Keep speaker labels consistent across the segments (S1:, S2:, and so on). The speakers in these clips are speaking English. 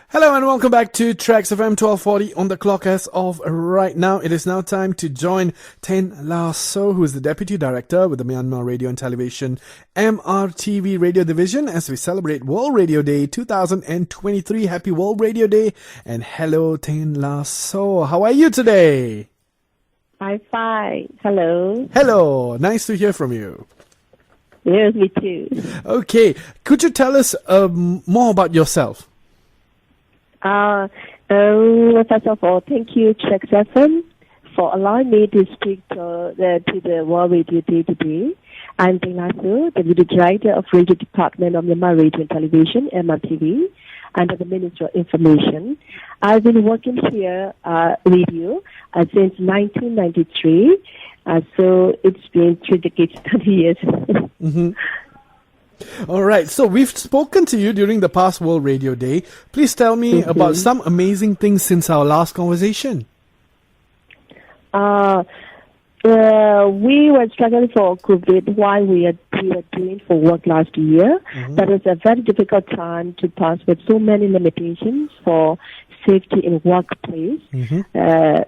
S1: Hello and welcome back to Tracks FM 1240 on the clock as of right now. It is now time to join Ten La So, who is the Deputy Director with the Myanmar Radio and Television MRTV Radio Division, as we celebrate World Radio Day 2023. Happy World Radio Day and hello Ten La So. How are you today?
S2: I'm fine. Hello.
S1: Hello. Nice to hear from you.
S2: Yes, me too.
S1: Okay. Could you tell us more about yourself?
S2: First of all, thank you, Tracks FM, for allowing me to speak to the World Radio Day today. I'm Ten La So, the Deputy Director of Radio Department of Myanmar Radio and Television, MRTV, under the Ministry of Information. I've been working here, radio, since 1993, so it's been 3 decades, 30 years.
S1: Mm-hmm. All right, so we've spoken to you during the past World Radio Day. Please tell me about some amazing things since our last conversation.
S2: We were struggling for COVID while we were doing for work last year. That was a very difficult time to pass with so many limitations for safety in workplace,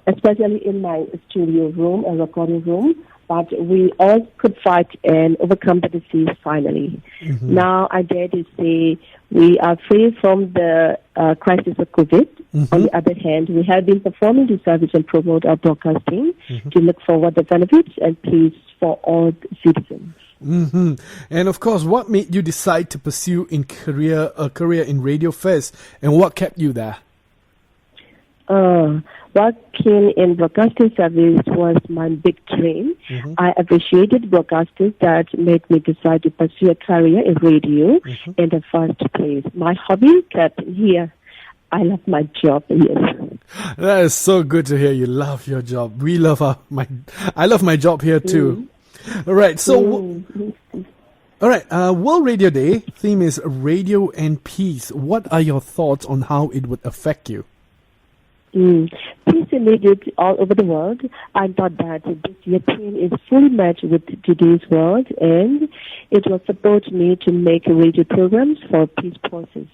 S2: especially in my studio room and recording room. But we all could fight and overcome the disease finally. Now I dare to say we are free from the crisis of COVID. On the other hand, we have been performing the service and promote our broadcasting to look forward the benefits and peace for all citizens.
S1: And of course, what made you decide to pursue a career in radio first, and what kept you there?
S2: Working in broadcasting service was my big dream. I appreciated broadcasters that made me decide to pursue a career in radio in the first place. My hobby kept here. I love my job, yes.
S1: That is so good to hear. You love your job. We love I love my job here too. All right, so World Radio Day theme is Radio and Peace. What are your thoughts on how it would affect you?
S2: Peace in radio all over the world. I thought that this year's theme is fully matched with today's world, and it will support me to make radio programs for peace process.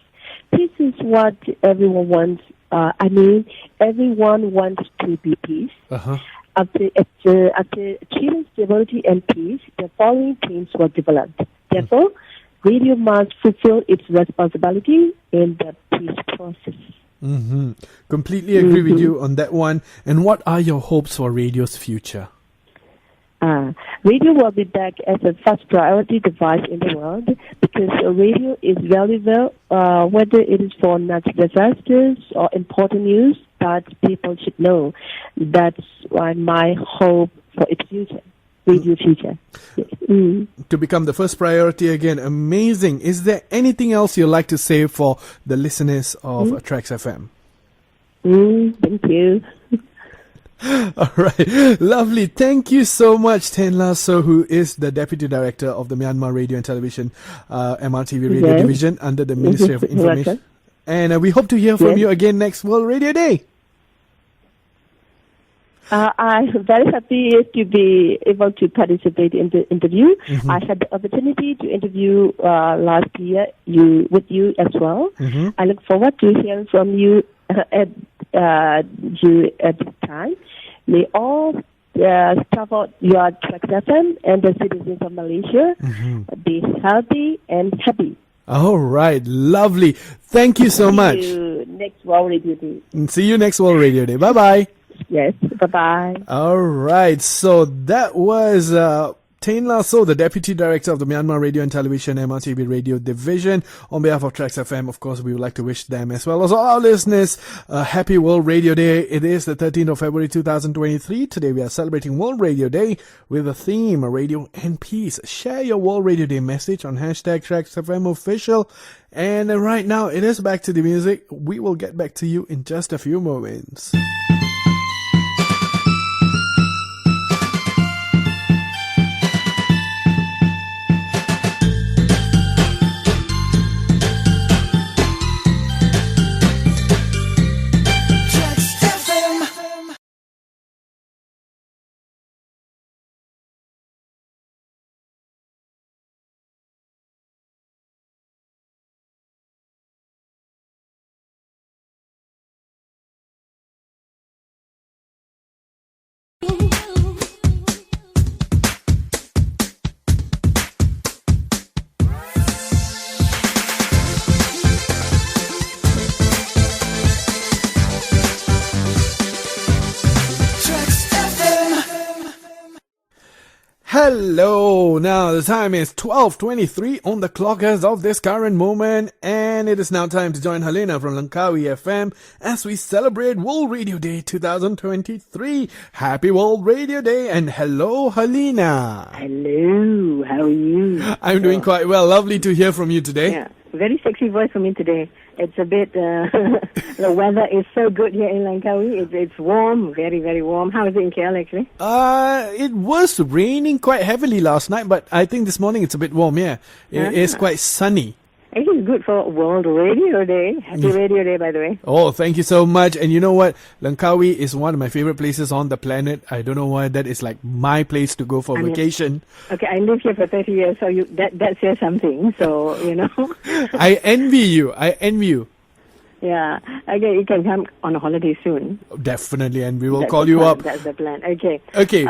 S2: Peace is what everyone wants. Everyone wants to be peace. After achieving stability and peace, the following themes were developed. Therefore, radio must fulfill its responsibility in the peace process.
S1: Completely agree with you on that one. And what are your hopes for radio's future?
S2: Radio will be back as a first priority device in the world because radio is valuable, whether it is for natural disasters or important news that people should know. That's my hope for its future. Radio future.
S1: To become the first priority again. Amazing. Is there anything else you'd like to say for the listeners of Tracks FM?
S2: Thank you.
S1: All right. Lovely. Thank you so much, Ten La So, who is the Deputy Director of the Myanmar Radio and Television MRTV Radio Division under the Ministry of Information. And we hope to hear from you again next World Radio Day.
S2: I'm very happy to be able to participate in the interview. I had the opportunity to interview last year with you as well. I look forward to hearing from you at this time. May all staff of your Tracks FM and the citizens of Malaysia be healthy and happy.
S1: All right, lovely. Thank you so much.
S2: See you next World Radio Day.
S1: See you next World Radio Day. Bye-bye.
S2: Yes, bye-bye.
S1: All right, so that was Ten La So, the Deputy Director of the Myanmar Radio and Television MRTV Radio Division. On behalf of Tracks FM, of course, we would like to wish them as well as all our listeners a happy World Radio Day. It is the 13th of February 2023. Today we are celebrating World Radio Day with a theme, Radio and Peace. Share your World Radio Day message on hashtag Tracks FM Official. And right now, it is back to the music. We will get back to you in just a few moments. Hello. Now the time is 12:23 on the clock as of this current moment, and it is now time to join Helena from Langkawi FM as we celebrate World Radio Day 2023. Happy World Radio Day, and hello, Helena.
S3: Hello, how are you?
S1: I'm doing quite well. Lovely to hear from you today.
S3: Yeah, very sexy voice for me today. It's a bit, the weather is so good here in Langkawi. It's warm, very, very warm. How is it in KL actually?
S1: It was raining quite heavily last night, but I think this morning it's a bit warm, yeah. It is quite sunny.
S3: It is good for World Radio Day. Happy Radio Day, by the way.
S1: Oh, thank you so much. And you know what? Langkawi is one of my favorite places on the planet. I don't know why. That is like my place to go for vacation.
S3: Okay, I lived here for 30 years, so that says something. So, you know.
S1: I envy you.
S3: Yeah. Okay, you can come on a holiday soon.
S1: Definitely, and we will
S3: That's
S1: call
S3: the
S1: you
S3: plan.
S1: up.
S3: That's the plan. Okay.
S1: Okay.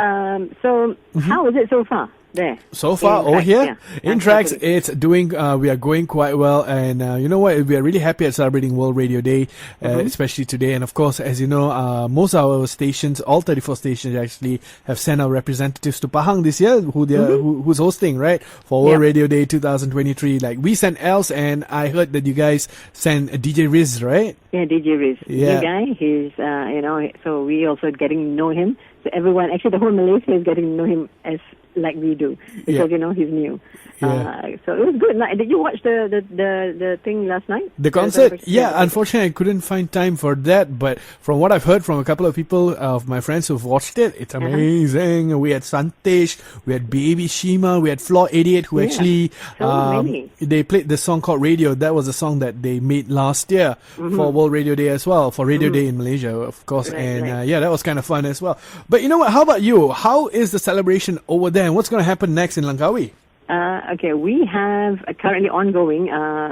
S3: So, how is it so far? There.
S1: So far,
S3: In
S1: over
S3: Trax,
S1: here,
S3: yeah.
S1: in Trax, it's doing, we are going quite well. And you know what? We are really happy at celebrating World Radio Day, especially today. And of course, as you know, most of our stations, all 34 stations actually, have sent our representatives to Pahang this year, who's hosting, right? For World Radio Day 2023. Like, we sent Els, and I heard that you guys sent DJ Riz, right?
S3: Yeah, DJ Riz.
S1: Yeah.
S3: New guy. He's, so we also getting to know him. So everyone, actually the whole Malaysia is getting to know him as like we do, because he's new.
S1: Yeah.
S3: So it was good. Did you watch the thing last night?
S1: The concert? Yeah, unfortunately I couldn't find time for that, but from what I've heard from a couple of people, of my friends who've watched it, it's amazing. We had Santesh, we had Baby Shima, we had Floor 88 who actually, they played the song called Radio. That was a song that they made last year for World Radio Day as well, for Radio Day in Malaysia, of course. That was kind of fun as well. But you know what, how about you? How is the celebration over there, and what's going to happen next in Langkawi?
S3: Okay, we have currently ongoing,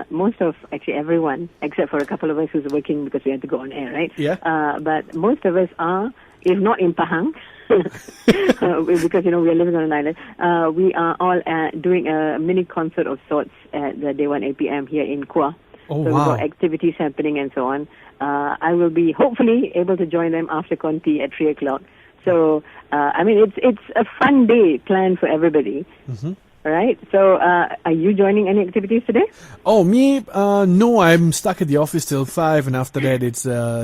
S3: most of, actually everyone, except for a couple of us who's working because we had to go on air, right?
S1: Yeah.
S3: But most of us are, if not in Pahang, because, we are living on an island, we are all doing a mini concert of sorts at the Day 1 8 p.m. here in Kuah.
S1: Oh,
S3: so we've got activities happening and so on. I will be hopefully able to join them after Conti at 3 o'clock. So, it's a fun day planned for everybody. Right? So, are you joining any activities today?
S1: Oh, me? No, I'm stuck at the office till 5, and after that it's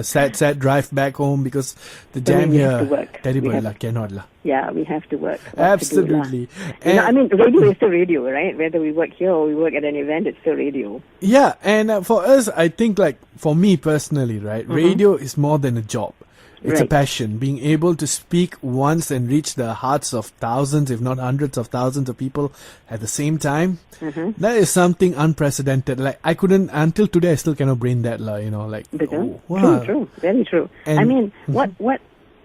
S1: sad drive back home because the jam here, terrible lah, cannot lah.
S3: Yeah, we have to work.
S1: Absolutely.
S3: Radio is still radio, right? Whether we work here or we work at an event, it's still radio.
S1: Yeah, and for us, I think for me personally, right, radio is more than a job. It's a passion. Being able to speak once and reach the hearts of thousands, if not hundreds of thousands of people at the same time, that is something unprecedented. Like, I couldn't, until today, I still cannot brain that,
S3: True, very true. And, what,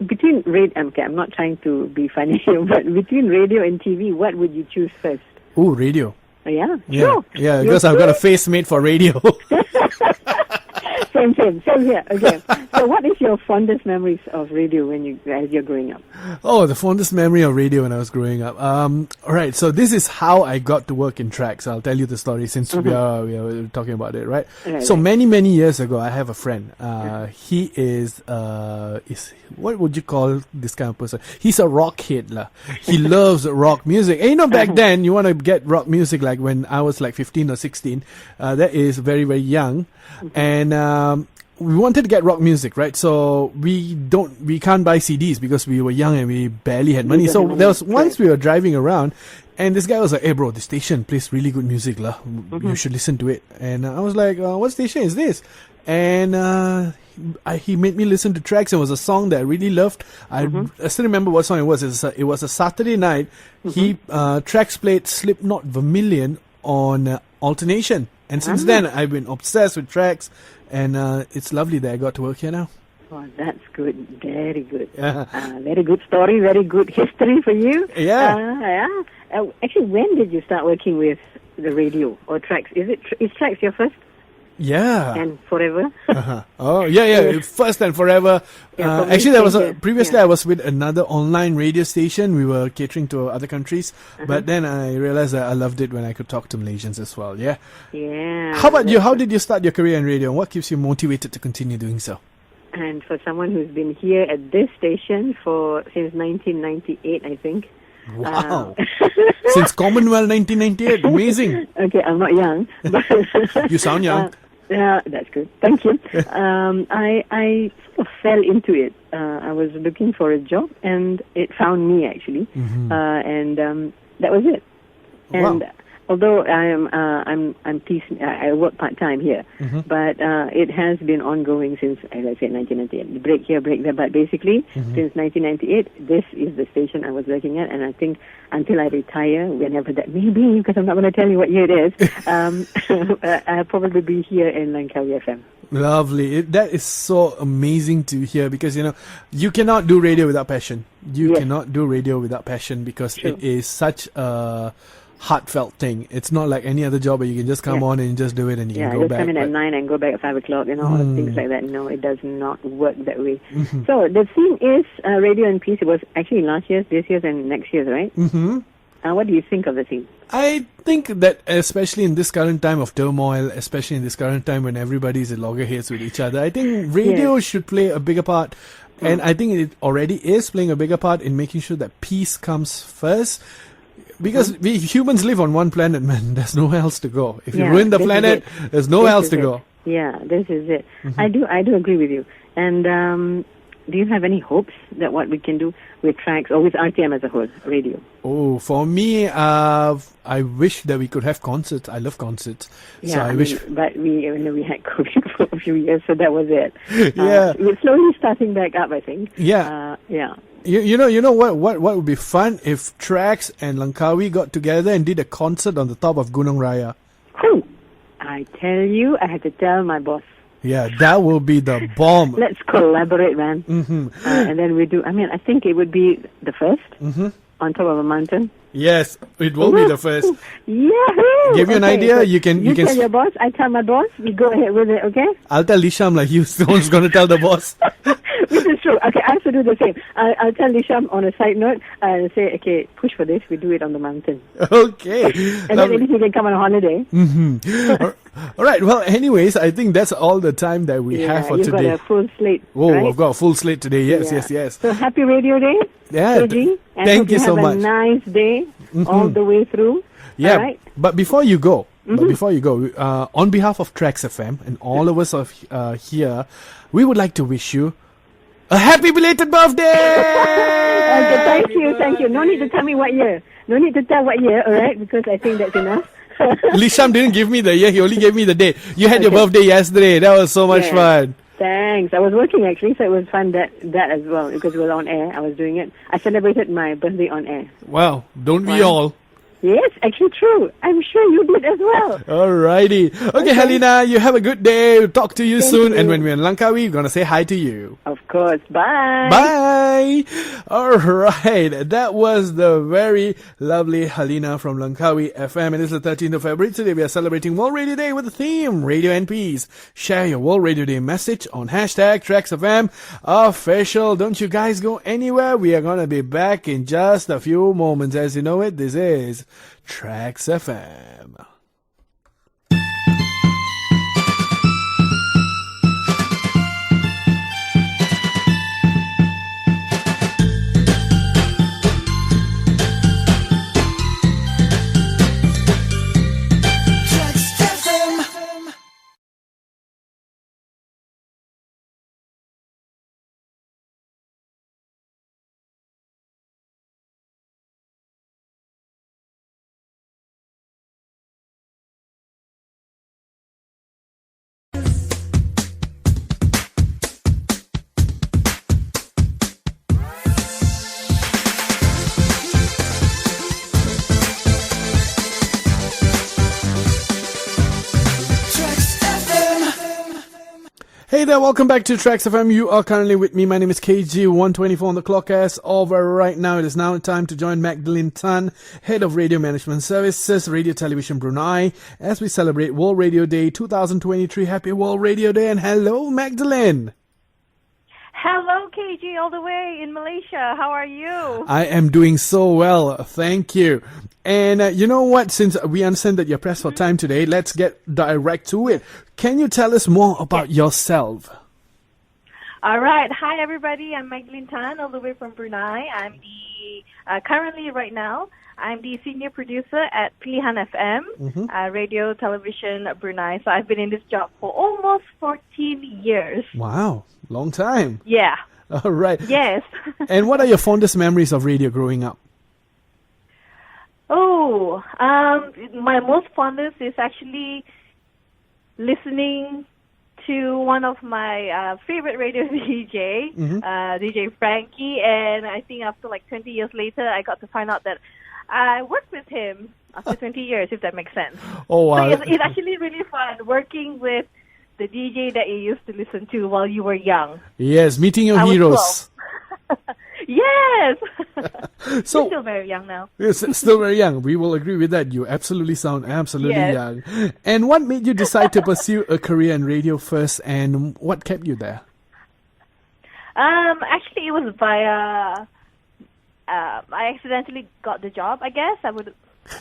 S3: between radio, okay, I'm not trying to be funny here, but between radio and TV, what would you choose first?
S1: Oh, radio.
S3: Yeah, sure.
S1: Yeah, because I've got a face made for radio.
S3: Same here. Okay. So what is your fondest memories of radio as you're growing up?
S1: Oh, the fondest memory of radio when I was growing up. Alright, so this is how I got to work in Trax. I'll tell you the story since we are talking about it, right? So many years ago, I have a friend. He is what would you call this kind of person? He's a rock head lah. He loves rock music. And back then, you want to get rock music like when I was like 15 or 16. That is very, very young. And we wanted to get rock music, right? So we can't buy CDs because we were young and we barely had money. So there was once we were driving around, and this guy was like, "Hey bro, this station plays really good music lah. You should listen to it." And I was like, "What station is this?" And he made me listen to Trax. It was a song that I really loved. I still remember what song it was. It was a Saturday night. Trax played Slipknot Vermilion on alternation. And since then, I've been obsessed with Trax, and it's lovely that I got to work here now.
S3: Oh, that's good. Very good. Very good story. Very good history for you.
S1: Yeah.
S3: Actually, when did you start working with the radio or Trax? Is Trax your first?
S1: Yeah.
S3: And forever?
S1: Oh, yeah. First and forever. Actually, there was previously I was with another online radio station. We were catering to other countries. But then I realized that I loved it when I could talk to Malaysians as well. Yeah.
S3: Yeah.
S1: How about you? How did you start your career in radio? And what keeps you motivated to continue doing so?
S3: And for someone who's been here at this station since 1998, I think,
S1: Wow. Since Commonwealth 1998. Amazing.
S3: Okay, I'm not young. But
S1: You sound young.
S3: Yeah, that's good. Thank you. I sort of fell into it. I was looking for a job, and it found me actually, and that was it. And
S1: Wow.
S3: although I'm teaching, I work part time here, but it has been ongoing since, as I said, 1998. Break here, break there, but basically since 1998, this is the station I was working at, and I think until I retire, whenever that may be, because I'm not going to tell you what year it is, I'll probably be here in Langkawi FM.
S1: Lovely. That is so amazing to hear because, you cannot do radio without passion. You
S3: Yes.
S1: cannot do radio without passion because
S3: True.
S1: it is such a heartfelt thing. It's not like any other job where you can just come
S3: Yeah.
S1: on and just do it and you
S3: Yeah,
S1: can go
S3: just
S1: back.
S3: come in at
S1: but-
S3: 9 and go back at 5 o'clock, all the things like that. No, it does not work that way. So the theme is Radio and Peace. It was actually last year's, this year's, and next year's, right?
S1: Mm-hmm.
S3: What do you think of the theme?
S1: I think that especially in this current time of turmoil, especially in this current time when everybody's at loggerheads with each other, I think radio should play a bigger part. And I think it already is playing a bigger part in making sure that peace comes first. Because we humans live on one planet, man. There's nowhere else to go. If you
S3: Yeah,
S1: ruin the
S3: this is
S1: planet,
S3: it.
S1: there's nowhere
S3: This
S1: else
S3: is
S1: to
S3: it.
S1: go.
S3: Yeah, this is it. I do agree with you. And do you have any hopes that what we can do with tracks or with RTM as a whole, radio?
S1: Oh, for me, I wish that we could have concerts. I love concerts.
S3: Yeah,
S1: So I wish.
S3: but we had COVID for a few years, so that was it.
S1: Yeah.
S3: We're slowly starting back up, I think.
S1: Yeah.
S3: Yeah.
S1: You know what would be fun if Trax and Langkawi got together and did a concert on the top of Gunung Raya.
S3: Whew. I tell you, I had to tell my boss.
S1: Yeah, that will be the bomb.
S3: Let's collaborate, man.
S1: Mm-hmm.
S3: And then we do. I think it would be the first on top of a mountain.
S1: Yes, it will be the first.
S3: Yahoo!
S1: Give you an idea,
S3: so
S1: you can-
S3: tell your boss. I tell my boss. We go ahead with it. Okay.
S1: I'll tell Lisham like you. Someone's going to tell the boss.
S3: Which is true. Okay, I have to do the same. I'll tell Lisham on a side note. I'll say, okay, push for this. We do it on the mountain,
S1: Okay.
S3: and then maybe he can come on a holiday.
S1: All right. Well, anyways, I think that's all the time that we have for
S3: you've
S1: today.
S3: got a full slate.
S1: Oh,
S3: right?
S1: I've got a full slate today. Yes,
S3: Yeah.
S1: yes.
S3: So happy Radio Day,
S1: Yeah.
S3: KG. And
S1: Thank
S3: hope
S1: you so
S3: have
S1: much.
S3: a nice day all the way through.
S1: Yeah.
S3: All right.
S1: But before you go, on behalf of Trax FM and all of us here, we would like to wish you a happy belated birthday.
S3: Okay, thank you. No need to tell me what year. No need to tell what year, all right? Because I think that's enough.
S1: Lisham didn't give me the year, he only gave me the day. You had your
S3: Okay.
S1: birthday yesterday. That was so much
S3: Yeah.
S1: fun.
S3: Thanks. I was working actually, so it was fun that as well because it was on air. I was doing it. I celebrated my birthday on air.
S1: Wow, don't we
S3: Wow.
S1: all?
S3: Yes, actually true. I'm sure you did as well.
S1: Alrighty. Okay, Helena, you have a good day. We'll talk to you
S3: Thank
S1: soon.
S3: you.
S1: And when we're in Langkawi, we're going to say hi to you.
S3: Of course. Bye.
S1: Bye. All right. That was the very lovely Helena from Langkawi FM. It is the 13th of February. Today we are celebrating World Radio Day with the theme Radio and Peace. Share your World Radio Day message on hashtag TraxFM official. Don't you guys go anywhere. We are going to be back in just a few moments. As you know it, this is Trax FM. Hey there, welcome back to Trax FM. You are currently with me. My name is KG124 on the clock as of right now. It is now time to join Magdalene Tan, Head of Radio Management Services, Radio Television Brunei, as we celebrate World Radio Day 2023. Happy World Radio Day and hello, Magdalene.
S4: Hello, KG, all the way in Malaysia. How are you?
S1: I am doing so well, thank you. And you know what, since we understand that you're pressed for time today, let's get direct to it. Can you tell us more about yourself?
S4: All right. Hi, everybody. I'm Magdalene Tan, all the way from Brunei. I'm currently right now, I'm the senior producer at Pilihan FM, radio, television, Brunei. So I've been in this job for almost 14 years.
S1: Wow, long time.
S4: Yeah.
S1: All right.
S4: Yes.
S1: And what are your fondest memories of radio growing up?
S4: Oh, my most fondest is actually listening to one of my favorite radio DJ, DJ Frankie, and I think after like 20 years later, I got to find out that I worked with him after 20 years, if that makes sense.
S1: Oh, wow.
S4: So it's actually really fun working with the DJ that you used to listen to while you were young.
S1: Yes, meeting your
S4: I was
S1: heroes.
S4: 12. Yes!
S1: So,
S4: You're still very young now.
S1: yes, still very young. We will agree with that. You absolutely sound absolutely
S4: Yes.
S1: young. And what made you decide to pursue a career in radio first, and what kept you there?
S4: Actually, it was via. I accidentally got the job. I guess I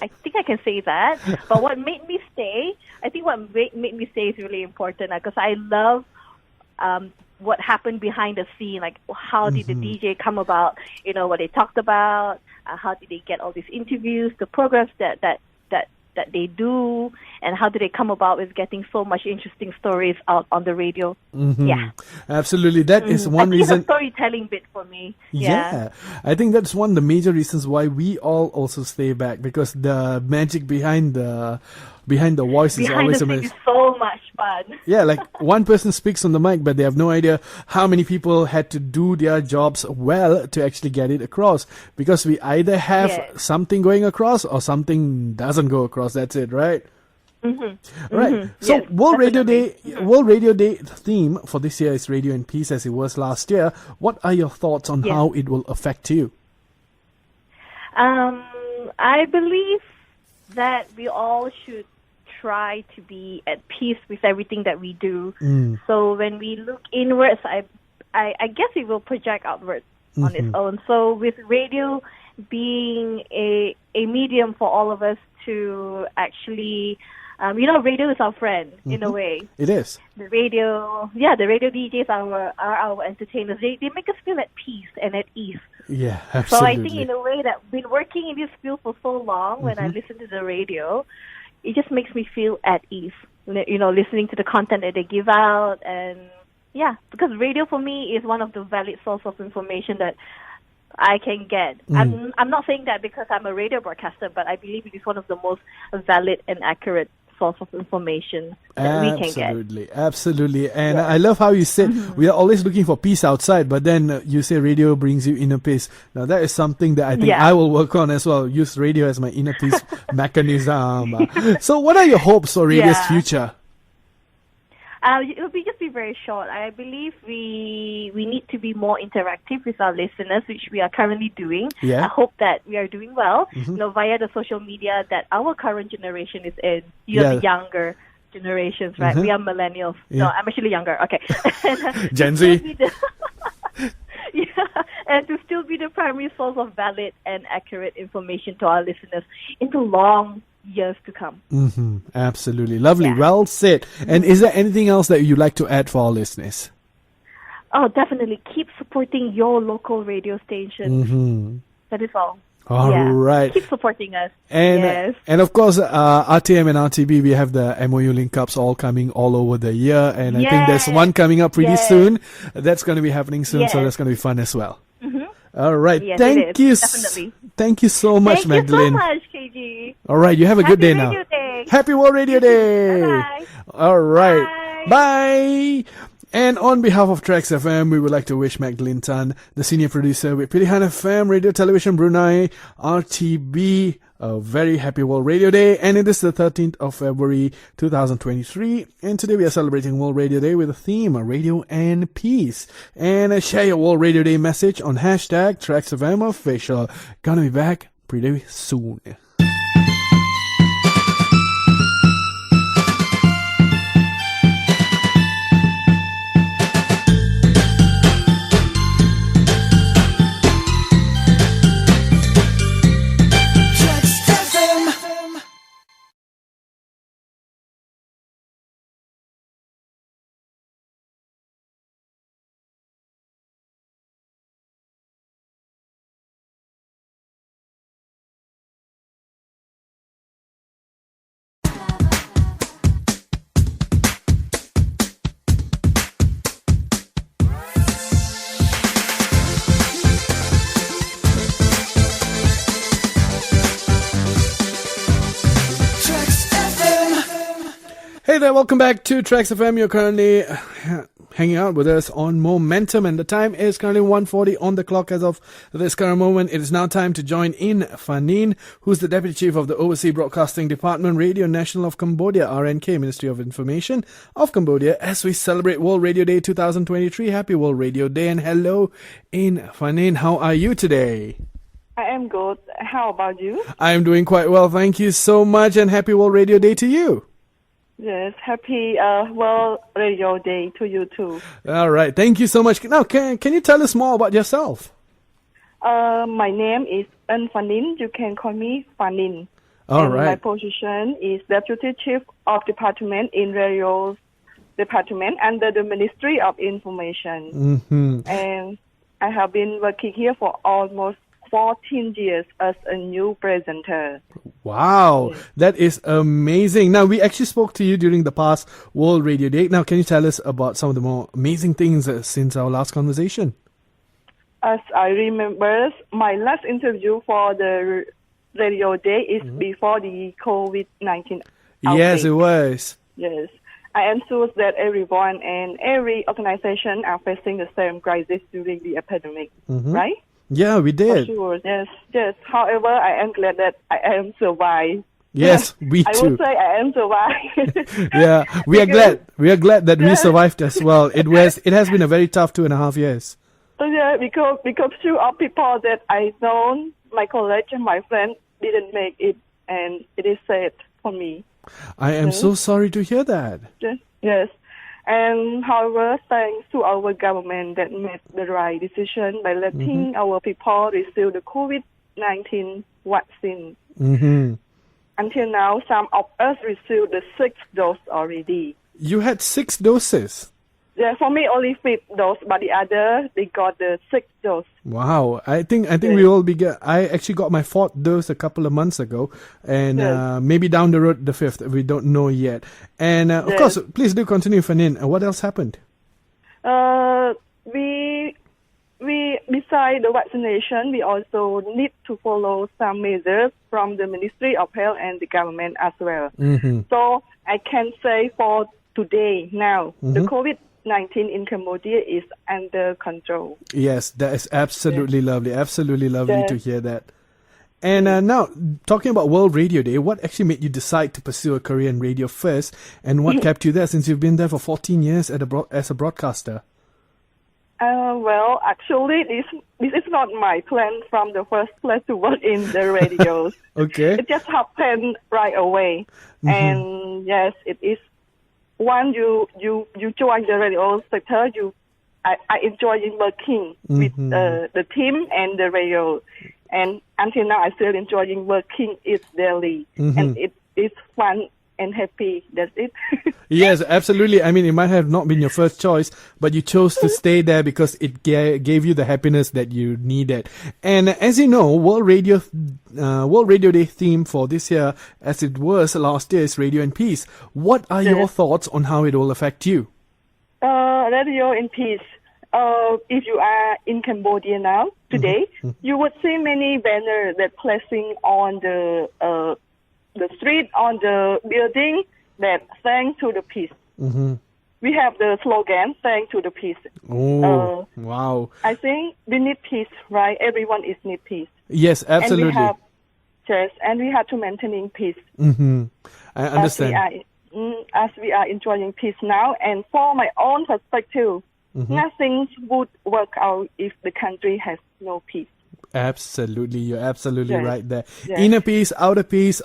S4: think I can say that. But what made me stay? I think what made me stay is really important because I love what happened behind the scene. Like, how did the DJ come about? You know, what they talked about. How did they get all these interviews? The programs that they do, and how did they come about with getting so much interesting stories out on the radio? Yeah,
S1: Absolutely. That is one
S4: I think
S1: reason.
S4: it's a storytelling bit for me.
S1: Yeah, I think that's one of the major reasons why we all also stay back, because the magic behind the voice is
S4: Behind
S1: always
S4: the scenes
S1: amazing.
S4: is so much fun.
S1: Yeah, like one person speaks on the mic, but they have no idea how many people had to do their jobs well to actually get it across. Because we either have
S4: Yes.
S1: something going across or something doesn't go across. That's it, right? Right. So
S4: Yes,
S1: World Radio Day,
S4: definitely.
S1: World Radio Day theme for this year is Radio and Peace, as it was last year. What are your thoughts on
S4: Yes.
S1: how it will affect you?
S4: I believe that we all should try to be at peace with everything that we do. So when we look inwards, I guess it will project outwards on its own. So with radio being a medium for all of us to actually, radio is our friend in a way.
S1: It is.
S4: The radio DJs are our entertainers. They make us feel at peace and at ease.
S1: Yeah,
S4: So
S1: absolutely.
S4: I think in a way that been working in this field for so long, when I listen to the radio, it just makes me feel at ease. You know, listening to the content that they give out, and yeah, because radio for me is one of the valid source of information that I can get. I'm not saying that because I'm a radio broadcaster, but I believe it is one of the most valid and accurate source of information that we can get.
S1: Absolutely. And I love how you said we are always looking for peace outside, but then you say radio brings you inner peace. Now that is something that I think
S4: Yeah.
S1: I will work on as well. Use radio as my inner peace mechanism. So what are your hopes for radio's
S4: Yeah.
S1: future?
S4: It will just be very short. I believe we need to be more interactive with our listeners, which we are currently doing.
S1: Yeah.
S4: I hope that we are doing well, via the social media that our current generation is in. You're
S1: Yeah.
S4: the younger generations, right? We are millennials. No,
S1: Yeah.
S4: I'm actually younger. Okay.
S1: Gen
S4: To
S1: Z.
S4: still be and to still be the primary source of valid and accurate information to our listeners in the long years to come.
S1: Absolutely. Lovely.
S4: Yeah.
S1: Well said. And is there anything else that you'd like to add for our listeners?
S4: Oh, definitely. Keep supporting your local radio station. That is all.
S1: All
S4: Yeah.
S1: right.
S4: Keep supporting us.
S1: And
S4: Yes.
S1: and of course, RTM and RTB, we have the MOU link ups all coming all over the year, and I think there's
S4: Yes.
S1: one coming up pretty
S4: Yes.
S1: soon. That's going to be happening soon, so
S4: Yes.
S1: that's going to be fun as well. All right,
S4: Yes,
S1: thank
S4: it is.
S1: you,
S4: Definitely.
S1: thank you so much,
S4: Thank
S1: Magdalene.
S4: you so much, KG.
S1: All right, you have a good day
S4: Happy
S1: now.
S4: Radio Day.
S1: Happy World Radio Day.
S4: Bye-bye.
S1: All right,
S4: Bye.
S1: bye. And on behalf of Trax FM, we would like to wish Magdalene Tan, the senior producer with Pilihan FM, Radio Television Brunei, RTB, a very happy World Radio Day. And it is the 13th of February 2023. And today we are celebrating World Radio Day with a theme, Radio and Peace. And share your World Radio Day message on hashtag Trax FM official. Gonna be back pretty soon. Hey there, welcome back to Tracks FM. You're currently hanging out with us on Momentum, and the time is currently 1:40 on the clock as of this current moment. It is now time to join in Fanin, who's the Deputy Chief of the Overseas Broadcasting Department, Radio National of Cambodia, RNK, Ministry of Information of Cambodia, as we celebrate World Radio Day 2023. Happy World Radio Day, and hello in Fanin. How are you today?
S5: I am good. How about you?
S1: I am doing quite well, thank you so much, and happy World Radio Day to you.
S5: Yes, happy World Radio Day to you too.
S1: All right, thank you so much. Now, can you tell us more about yourself?
S5: My name is Eun Fanin. You can call me Fanin.
S1: All
S5: and
S1: right.
S5: My position is Deputy Chief of Department in Radio Department under the Ministry of Information.
S1: Mm-hmm.
S5: And I have been working here for almost 14 years as a new presenter.
S1: Wow, that is amazing. Now, we actually spoke to you during the past World Radio Day. Now, can you tell us about some of the more amazing things since our last conversation?
S5: As I remember, my last interview for the Radio Day is before the COVID-19 outbreak.
S1: Yes, it was.
S5: Yes. I am sure that everyone and every organization are facing the same crisis during the epidemic, right?
S1: Yeah, we
S5: For
S1: did.
S5: sure, yes, yes. However, I am glad that I am survived.
S1: Yes, we
S5: I
S1: too.
S5: would say I am survived.
S1: Yeah, we are glad. We are glad that we
S5: Yes.
S1: survived as well. It has been a very tough 2.5 years.
S5: So yeah, because few of people that I know, my colleagues and my friends didn't make it, and it is sad for me.
S1: I am so sorry to hear that.
S5: Yes. And however, thanks to our government that made the right decision by letting our people receive the COVID-19 vaccine.
S1: Mm-hmm.
S5: Until now, some of us received the 6th dose already.
S1: You had 6 doses.
S5: Yeah, for me only 5th dose, but the other they got the 6th dose.
S1: Wow, I think we all I actually got my 4th dose a couple of months ago, and maybe down the road the 5th. We don't know yet. And of course, please do continue, Fanin. What else happened?
S5: We besides the vaccination, we also need to follow some measures from the Ministry of Health and the government as well.
S1: Mm-hmm.
S5: So I can say for today now, the COVID-19 in Cambodia is under control.
S1: Yes, that is absolutely lovely. Absolutely lovely to hear that. And now, talking about World Radio Day, what actually made you decide to pursue a career in radio first, and what kept you there since you've been there for 14 years as a broadcaster?
S5: Well, actually, this is not my plan from the first place to work in the radio.
S1: Okay.
S5: It just happened right away. And yes, it is. Once you join the radio sector, I enjoy working with the team and the radio. And until now, I still enjoying working it daily. And it is fun and happy. That's it.
S1: Yes, absolutely. I mean, it might have not been your first choice, but you chose to stay there because it gave you the happiness that you needed. And as you know, World Radio Day theme for this year, as it was last year, is Radio and Peace. What are your thoughts on how it will affect you?
S5: Radio and Peace. If you are in Cambodia now, today, you would see many banners that placing on the street, on the building, that thanks to the peace. We have the slogan, thanks to the peace.
S1: Oh, wow.
S5: I think we need peace, right? Everyone is need peace.
S1: Yes, absolutely.
S5: And we have to maintain peace.
S1: I understand.
S5: As we are enjoying peace now, and for my own perspective, nothing would work out if the country has no peace.
S1: Absolutely, you're absolutely right there.
S5: Yes.
S1: Inner peace, outer peace,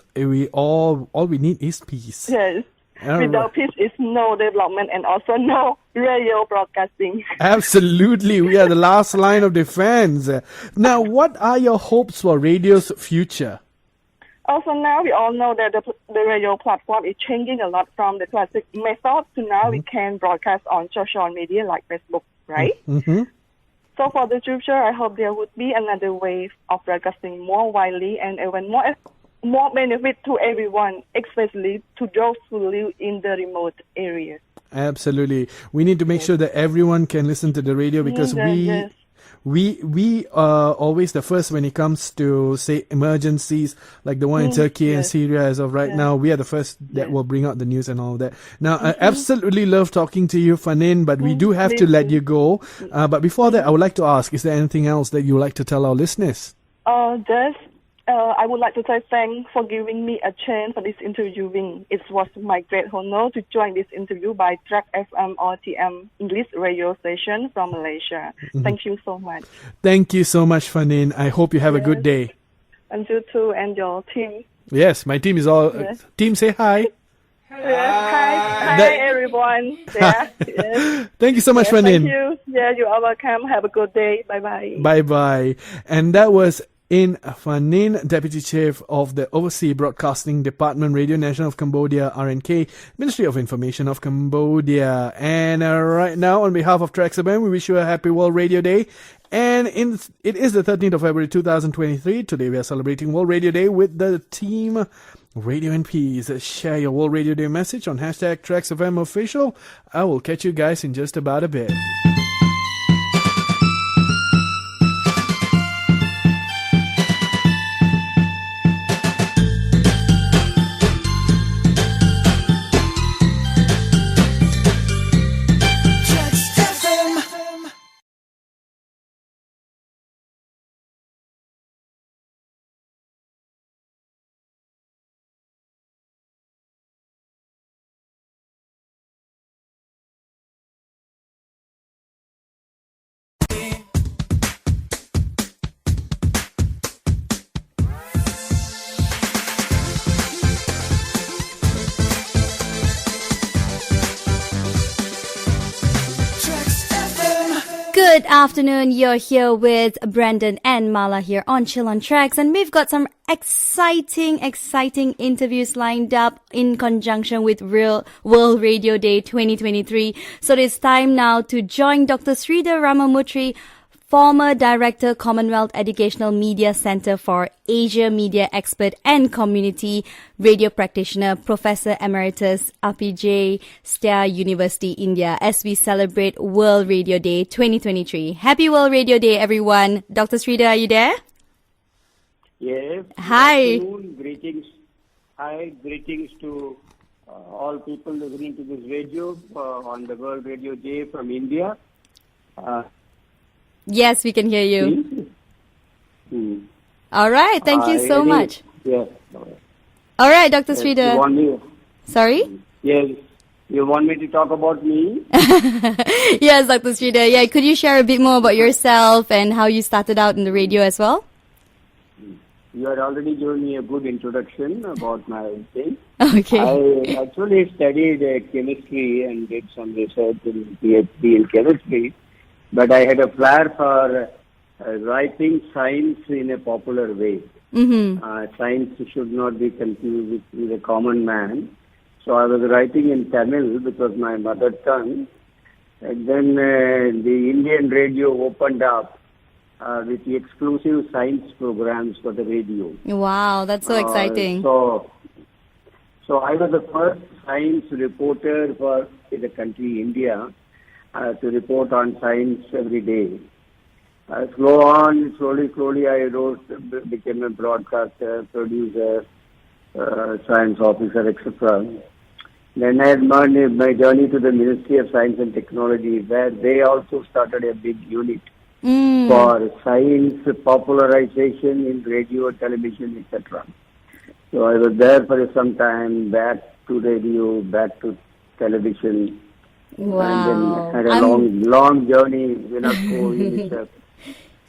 S1: all we need is peace.
S5: Yes. Without peace is no development and also no radio broadcasting.
S1: Absolutely, we are the last line of defense. Now, what are your hopes for radio's future?
S5: Also now we all know that the radio platform is changing a lot from the classic method to now we can broadcast on social media like Facebook, right? So for the future, I hope there would be another wave of broadcasting more widely and even more benefit to everyone, especially to those who live in the remote areas.
S1: Absolutely. We need to make sure that everyone can listen to the radio because we are always the first when it comes to, say, emergencies like the one in Turkey and Syria as of right now. We are the first that will bring out the news and all that. Now, I absolutely love talking to you, Fanin, but we do have to let you go. But before that, I would like to ask, is there anything else that you would like to tell our listeners?
S5: I would like to say thanks for giving me a chance for this interviewing. It was my great honor to join this interview by Track FM or TM English radio station from Malaysia. Thank you so much.
S1: Thank you so much, Fanin. I hope you have a good day.
S5: And you too, and your team.
S1: Yes, my team is all... team, say hi.
S5: Hi, everyone. Yeah, yes.
S1: Thank you so much, Fanin.
S5: Thank you. Yeah, you are welcome. Have a good day. Bye-bye.
S1: Bye-bye. And that was in Fanin, Deputy Chief of the Overseas Broadcasting Department, Radio National of Cambodia, RNK, Ministry of Information of Cambodia. And right now, on behalf of Trax FM, we wish you a happy World Radio Day. And it is the 13th of February 2023. Today we are celebrating World Radio Day with the team Radio and Peace. Share your World Radio Day message on hashtag TraxFM Official. I will catch you guys in just about a bit.
S6: Good afternoon, you're here with Brandon and Mala here on Chill on Tracks, and we've got some exciting interviews lined up in conjunction with World Radio Day 2023. So it's time now to join Dr. Sridhar Ramamurthy, former Director, Commonwealth Educational Media Centre for Asia Media Expert and Community Radio Practitioner, Professor Emeritus, RPJ, Star University, India, as we celebrate World Radio Day 2023. Happy World Radio Day, everyone. Dr. Sridhar, are you there?
S7: Yes.
S6: Hi.
S7: Good afternoon. Greetings. Hi, greetings to all people listening to this radio on the World Radio Day from India.
S6: Yes, we can hear you. All right. Thank you so much.
S7: Yes.
S6: All right, Dr. Sridhar.
S7: You want me?
S6: Sorry?
S7: Yes. You want me to talk about me?
S6: Yes, Dr. Sridhar. Yeah, could you share a bit more about yourself and how you started out in the radio as well?
S7: You had already given me a good introduction about my thing.
S6: Okay.
S7: I actually studied chemistry and did some research in PhD in chemistry. But I had a flair for writing science in a popular way. Science should not be confused with a common man. So I was writing in Tamil, which was my mother tongue. And then the Indian radio opened up with the exclusive science programs for the radio.
S6: Wow, that's so exciting.
S7: So I was the first science reporter for the country, India. To report on science every day. Slowly, I became a broadcaster, producer, science officer, etc. Then I had my journey to the Ministry of Science and Technology, where they also started a big unit for science popularization in radio, television, etc. So I was there for some time, back to radio, back to television.
S6: Wow.
S7: And then had a long journey, UNESCO,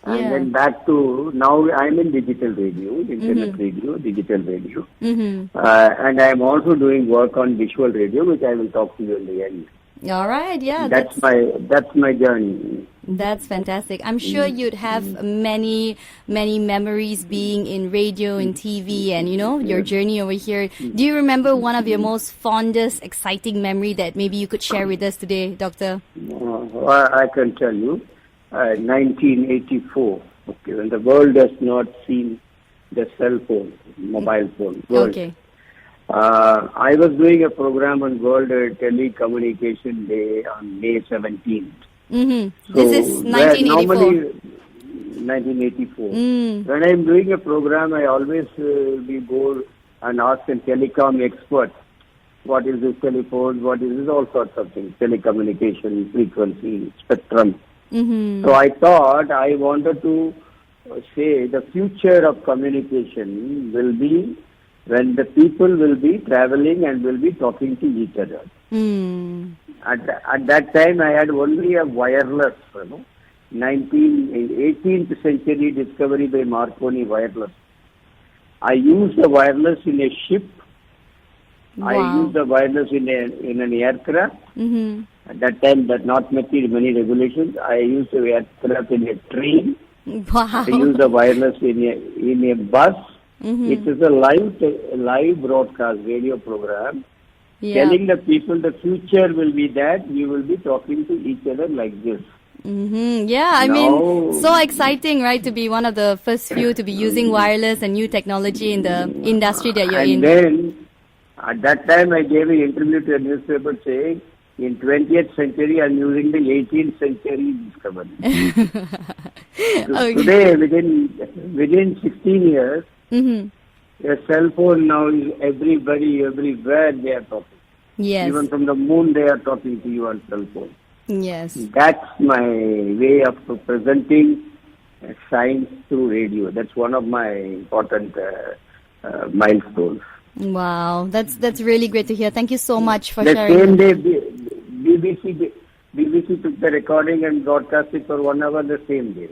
S7: and then back to, now I'm in digital radio, internet radio, digital radio. And I'm also doing work on visual radio, which I will talk to you in the end.
S6: All right, yeah.
S7: That's my journey.
S6: That's fantastic. I'm sure you'd have many memories being in radio and TV and, your journey over here. Do you remember one of your most fondest, exciting memory that maybe you could share with us today, Doctor?
S7: I can tell you. 1984, when the world has not seen the cell phone, mobile phone.
S6: Okay.
S7: I was doing a program on World Telecommunication Day on May 17th.
S6: So this is 1984.
S7: 1984. When I'm doing a program, I always be bored and ask a telecom expert, what is this telephone, what is this, all sorts of things, telecommunication, frequency, spectrum. So I thought I wanted to say the future of communication will be when the people will be traveling and will be talking to each other. At that time, I had only a wireless, 18th century discovery by Marconi wireless. I used the wireless in a ship.
S6: Wow.
S7: I used the wireless in an aircraft. At that time, that not many regulations. I used the aircraft in a train.
S6: Wow.
S7: I used the wireless in a bus. It is a live broadcast radio program. Telling the people the future will be that you will be talking to each other like this.
S6: Yeah, I mean, so exciting, right? To be one of the first few to be using wireless and new technology in the industry that you're in.
S7: And then, at that time, I gave an interview to a newspaper saying, in 20th century, I'm using the 18th century discovery. Today, within 16 years, a cell phone now is everywhere they are talking.
S6: Yes.
S7: Even from the moon, they are talking to you on cell phone.
S6: Yes.
S7: That's my way of presenting science through radio. That's one of my important milestones.
S6: Wow, that's really great to hear. Thank you so much for
S7: the
S6: sharing.
S7: The same day, BBC took the recording and broadcast it for 1 hour the same day.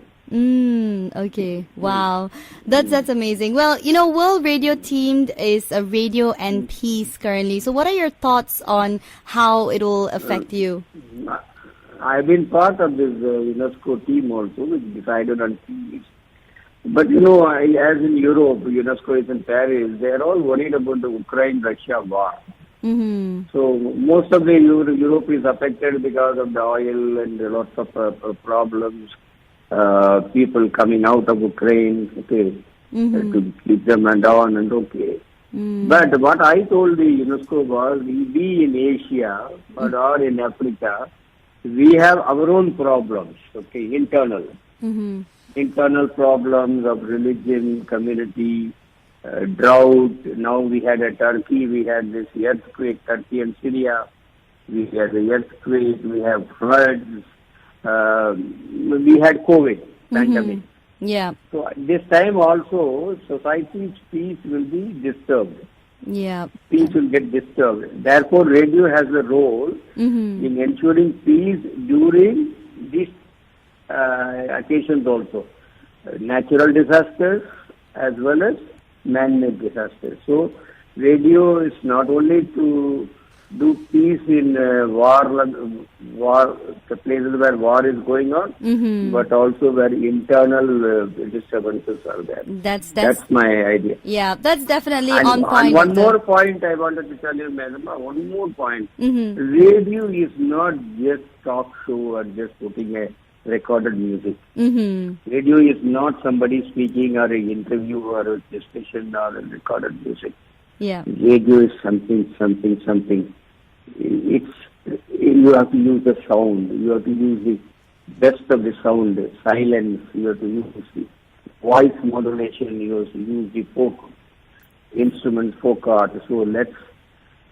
S6: Okay. Wow. That's amazing. Well, World Radio Teamed is a radio and peace currently. So what are your thoughts on how it will affect you?
S7: I've been part of this UNESCO team also, which decided on peace. But, as in Europe, UNESCO is in Paris, they're all worried about the Ukraine-Russia war. So most of the Europe is affected because of the oil and lots of problems. People coming out of Ukraine, to keep them down and okay. But what I told the UNESCO was, we in Asia or in Africa, we have our own problems, internal. Internal problems of religion, community, drought. Now we had a Turkey, we had this earthquake, Turkey and Syria. We had the earthquake, we have floods. We had COVID pandemic.
S6: Yeah.
S7: So this time also, society's peace will be disturbed.
S6: Yeah.
S7: Peace will get disturbed. Therefore, radio has a role in ensuring peace during these occasions also. Natural disasters as well as man-made disasters. So, radio is not only to do peace in the places where war is going on, but also where internal disturbances are there.
S6: That's
S7: my idea.
S6: Yeah, that's definitely
S7: and
S6: on point.
S7: One more point I wanted to tell you, Madam. One more point. Radio is not just talk show or just putting a recorded music. Radio is not somebody speaking or an interview or a discussion or a recorded music.
S6: Yeah.
S7: Radio is something. You have to use the sound. You have to use the best of the sound, the silence. You have to use the voice modulation. You have to use the folk instruments, folk art. So let's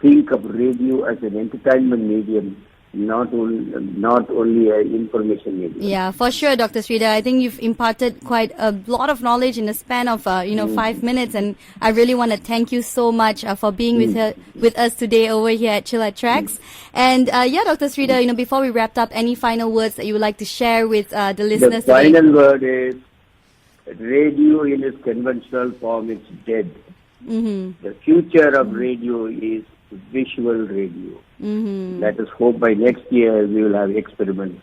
S7: think of radio as an entertainment medium, not only an information medium.
S6: Yeah, for sure, Dr. Sridhar. I think you've imparted quite a lot of knowledge in the span of 5 minutes, and I really want to thank you so much for being with us today over here at Chill at Tracks. And Dr. Sridhar, before we wrap up, any final words that you would like to share with the listeners today?
S7: The final word is radio in its conventional form is dead. The future of radio is visual radio. Let us hope by next year we will have experiments.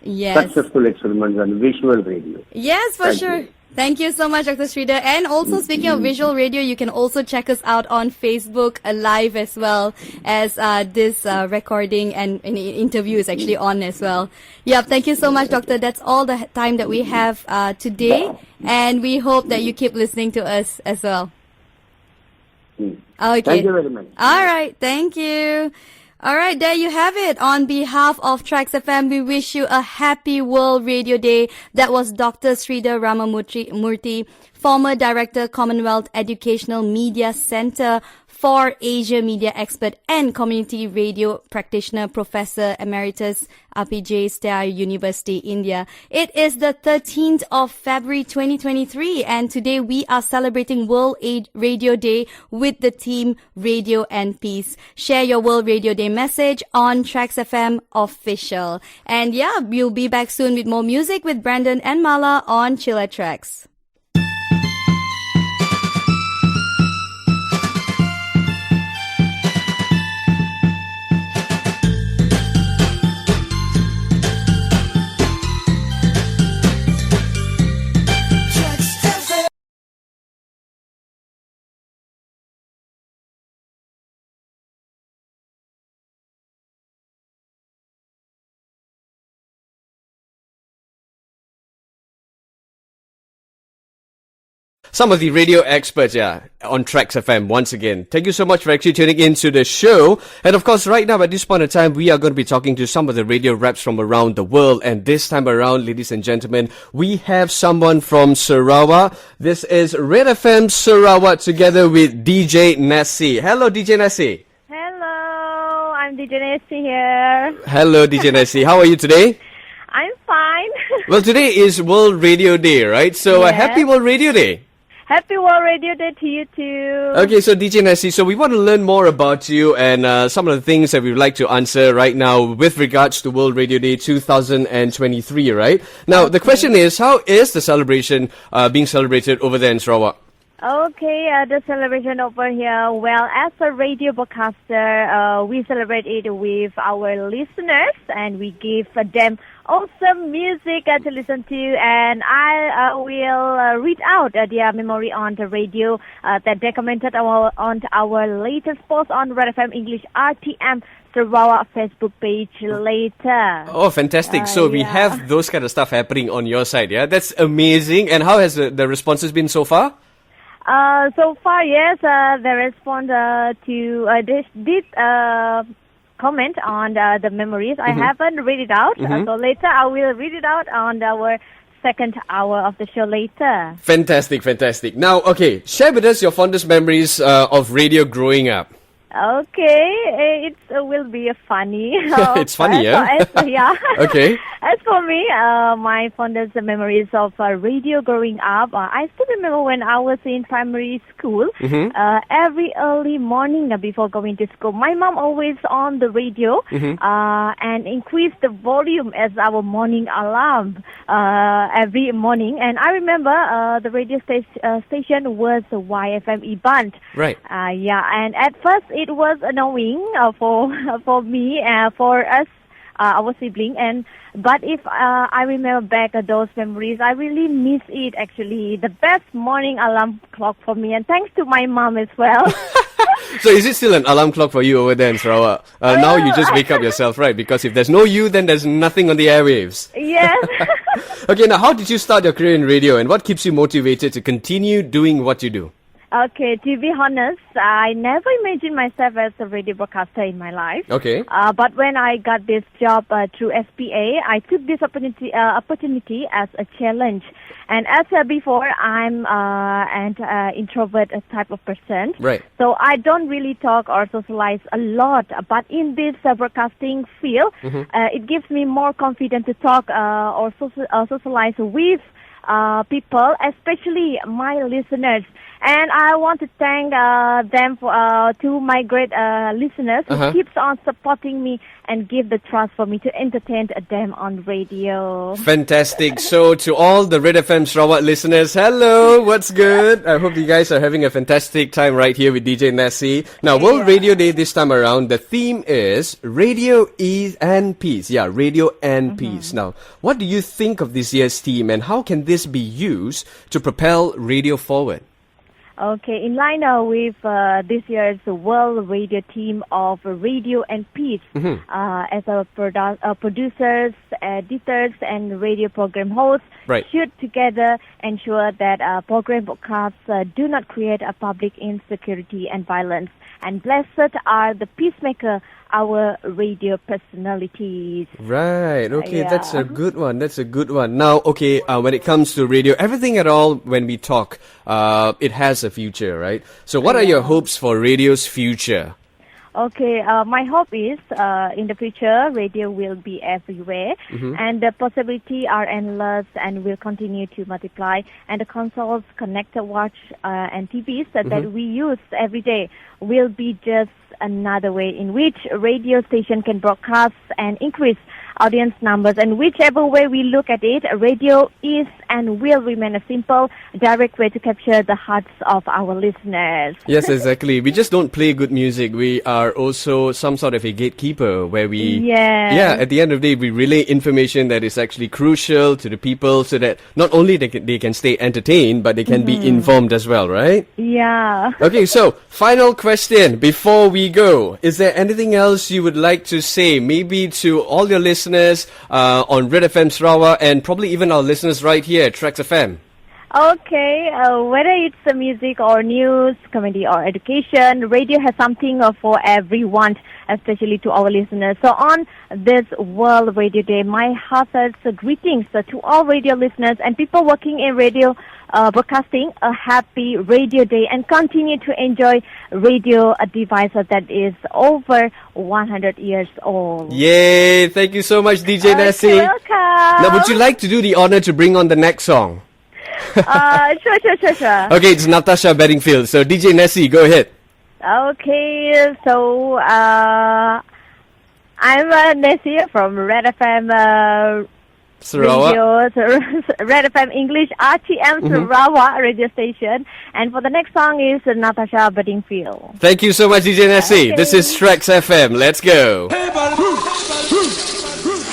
S6: Yes.
S7: Successful experiments on visual radio.
S6: Yes, for sure. Thank you so much, Dr. Sridhar. And also, speaking of visual radio, you can also check us out on Facebook Live as well, as this recording and interview is actually on as well. Yeah, thank you so much, Doctor. That's all the time that we have today. And we hope that you keep listening to us as well. Okay.
S7: Thank you very much.
S6: All right. Thank you. All right, there you have it. On behalf of Trax FM, we wish you a happy World Radio Day. That was Dr. Sridhar Ramamurthy, former Director, Commonwealth Educational Media Center for Asia Media Expert and Community Radio Practitioner, Professor Emeritus, RPJ Star University, India. It is the 13th of February 2023, and today we are celebrating World Radio Day with the team Radio and Peace. Share your World Radio Day message on Trax FM Official. And yeah, we'll be back soon with more music with Brandon and Mala on Chiller Tracks.
S8: Some of the radio experts, on Trax FM once again. Thank you so much for actually tuning into the show. And of course, right now at this point in time, we are going to be talking to some of the radio reps from around the world. And this time around, ladies and gentlemen, we have someone from Sarawak. This is Red FM Sarawak together with DJ Nessie. Hello, DJ Nessie.
S4: Hello, I'm DJ Nessie here.
S8: Hello, DJ Nessie. How are you today?
S4: I'm fine.
S8: Well, today is World Radio Day, right? So,
S4: Yes.
S8: Happy World Radio Day.
S4: Happy World Radio Day to you too.
S8: Okay, so DJ Nessie, so we want to learn more about you and some of the things that we would like to answer right now with regards to World Radio Day 2023, right? Now, the question is, how is the celebration being celebrated over there in Sarawak?
S4: Okay, the celebration over here. Well, as a radio broadcaster, we celebrate it with our listeners and we give them awesome music to listen to. And I will read out their memory on the radio that they commented on our latest post on Red FM English RTM Sarawak Facebook page later.
S8: Oh, fantastic. So we have those kind of stuff happening on your side, yeah? That's amazing. And how has the responses been so far?
S4: So far, yes, they respond to this comment on the memories. I haven't read it out, so later I will read it out on our second hour of the show later.
S8: Fantastic, fantastic. Now, okay, share with us your fondest memories of radio growing up.
S4: Okay, it will be funny.
S8: It's funny, yeah?
S4: Yeah.
S8: Okay.
S4: As for me, my fondest memories of radio growing up, I still remember when I was in primary school, every early morning before going to school, my mom always on the radio and increased the volume as our morning alarm every morning. And I remember the radio station was YFM Iban.
S8: Right.
S4: And at first it was annoying for me, for us, our sibling, but if I remember back at those memories, I really miss it actually. The best morning alarm clock for me, and thanks to my mom as well.
S8: So is it still an alarm clock for you over there in Sarawak? Now you just wake up yourself, right? Because if there's no you, then there's nothing on the airwaves.
S4: Yes.
S8: Okay, now how did you start your career in radio and what keeps you motivated to continue doing what you do?
S4: Okay, to be honest, I never imagined myself as a radio broadcaster in my life.
S8: Okay.
S4: But when I got this job through SPA, I took this opportunity as a challenge. And as before, I'm an introvert type of person.
S8: Right.
S4: So I don't really talk or socialize a lot. But in this broadcasting field, it gives me more confidence to talk or socialize with people, especially my listeners. And I want to thank them to my great listeners who keeps on supporting me and give the trust for me to entertain them on radio.
S8: Fantastic. So to all the Red FM Sarawak listeners, hello, what's good? I hope you guys are having a fantastic time right here with DJ Nessie. Now, World Radio Day this time around, the theme is Radio and Peace. Yeah, Radio and Peace. Now, what do you think of this year's theme and how can this be used to propel radio forward?
S4: Okay, in line with this year's World Radio Team of Radio and Peace, as producers, editors, and radio program hosts should together ensure that program broadcasts do not create a public insecurity and violence. And blessed are the peacemaker our radio personalities.
S8: Right. Okay,
S4: Yeah.
S8: that's a good one. That's a good one. Now, okay, when it comes to radio, everything at all, when we talk, it has a future, right? So what are your hopes for radio's future?
S4: Okay, my hope is in the future, radio will be everywhere, and the possibilities are endless and will continue to multiply. And the consoles, connected watch, and TVs that we use every day will be just another way in which radio station can broadcast and increase audience numbers. And whichever way we look at it, radio is and will remain a simple, direct way to capture the hearts of our listeners.
S8: Yes, exactly. We just don't play good music. We are also some sort of a gatekeeper where we, at the end of the day, we relay information that is actually crucial to the people so that not only they can stay entertained, but they can be informed as well, right?
S4: Yeah.
S8: Okay, so final question before we go. Is there anything else you would like to say, maybe to all your listeners on Red FM Sarawak and probably even our listeners right here at Trax FM?
S4: Okay, whether it's music or news, comedy or education, radio has something for everyone, especially to our listeners. So on this World Radio Day, my heartfelt greetings to all radio listeners and people working in radio broadcasting. A happy Radio Day and continue to enjoy radio device that is over 100 years old.
S8: Yay! Thank you so much, DJ Nessie.
S4: You're welcome.
S8: Now, would you like to do the honor to bring on the next song?
S4: Sure.
S8: Okay, it's Natasha Bedingfield. So, DJ Nessie, go ahead.
S4: Okay, so I'm Nessie from Red FM
S8: Sarawak.
S4: Red FM English RTM Sarawak radio station. And for the next song is Natasha Bedingfield.
S8: Thank you so much, DJ Nessie.
S4: Okay.
S8: This is Trax FM. Let's go.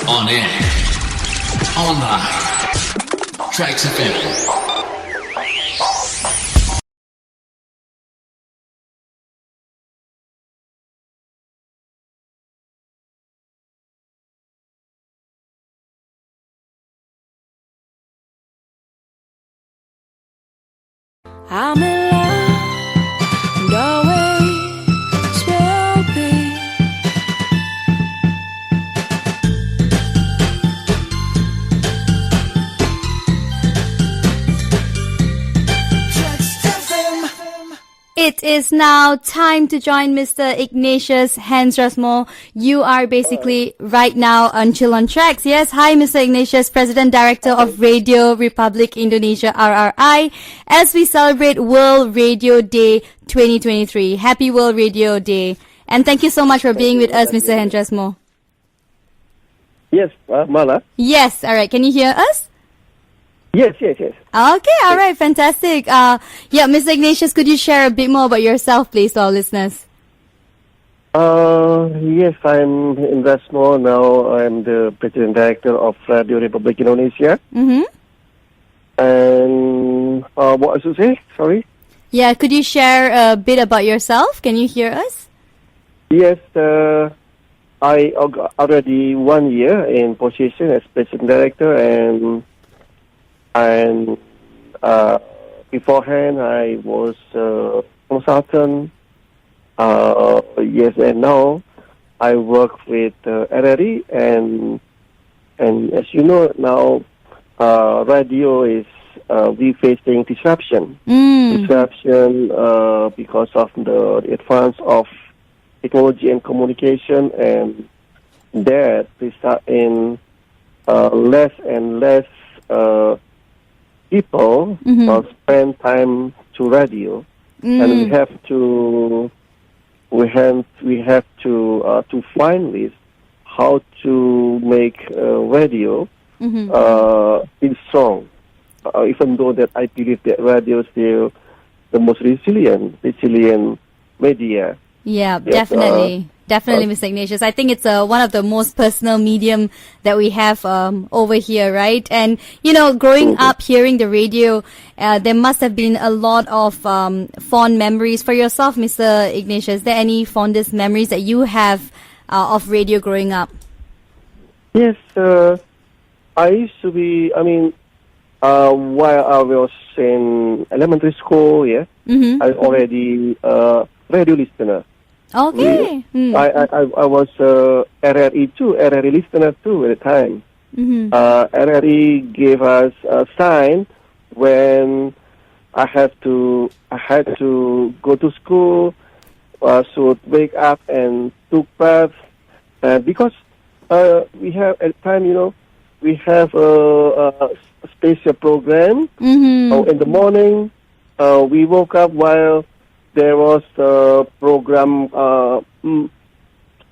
S9: On air. Online. Trax FM.
S10: I'm in love, and always will be.
S6: It is now time to join Mr. Ignatius Hans Rasmo. You are basically right now on Chill on Tracks. Yes, hi Mr. Ignatius, President Director of Radio Republic Indonesia RRI, as we celebrate World Radio Day 2023. Happy World Radio Day. And thank you so much for being with us, Mr. Hans Rasmo.
S11: Yes, Mala.
S6: Yes, alright. Can you hear us?
S11: Yes.
S6: Okay, alright, fantastic. Mr. Ignatius, could you share a bit more about yourself, please, to our listeners?
S11: Yes, I'm in Rasmo now. I'm the President Director of Radio Republic Indonesia.
S6: Mm-hmm.
S11: And what I should say? Sorry?
S6: Yeah, could you share a bit about yourself? Can you hear us?
S11: Yes, I already 1 year in position as President Director, and beforehand I was consultant. Yes, and now I work with RRI, and as you know now, radio is we facing disruption. Disruption because of the advance of technology and communication, and that result in less and less people spend time to radio, and we have to find ways how to make radio in strong. Even though that I believe that radio is still the most resilient media.
S6: Yeah,
S11: Yes,
S6: definitely, Mr. Ignatius. I think it's one of the most personal medium that we have over here, right? And growing up hearing the radio, there must have been a lot of fond memories for yourself, Mr. Ignatius. Is there any fondest memories that you have of radio growing up?
S11: Yes, I used to be. I mean, while I was in elementary school, I already radio listener.
S6: Okay.
S11: I was RRE too, RRE listener too at the time. RRE gave us a sign when I had to go to school, so wake up and took bath, because we have at the time, we have a special program. In the morning, we woke up while there was a program.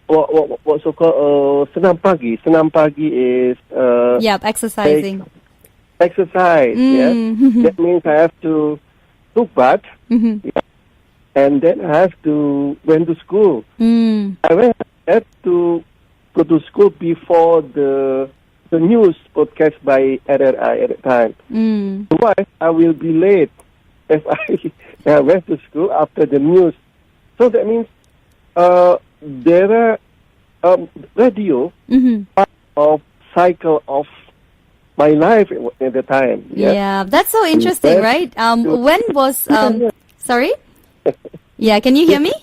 S11: What's so called Senam Pagi. Senam Pagi is
S6: exercising.
S11: Exercise. Yeah, that means I have to took bath, and then I have to went to school. I had to go to school before the news podcast by RRI at the time. Otherwise, I will be late if I went to school after the news. So that means there are radio part of cycle of my life at the time.
S6: Yeah, that's so interesting, right? When was sorry? Yeah, can you hear me?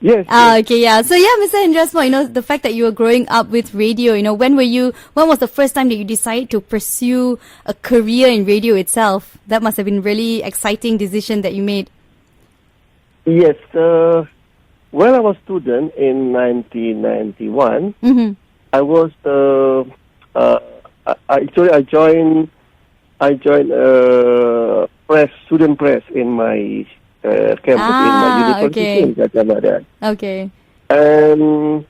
S11: Yes.
S6: Okay, yeah. So yeah, Mr. Hendresmo, the fact that you were growing up with radio, when was the first time that you decided to pursue a career in radio itself? That must have been really exciting decision that you made.
S11: Yes. When I was student in 1991, I was actually I joined student press in my campus in my university in Gajah.
S6: Okay.
S11: And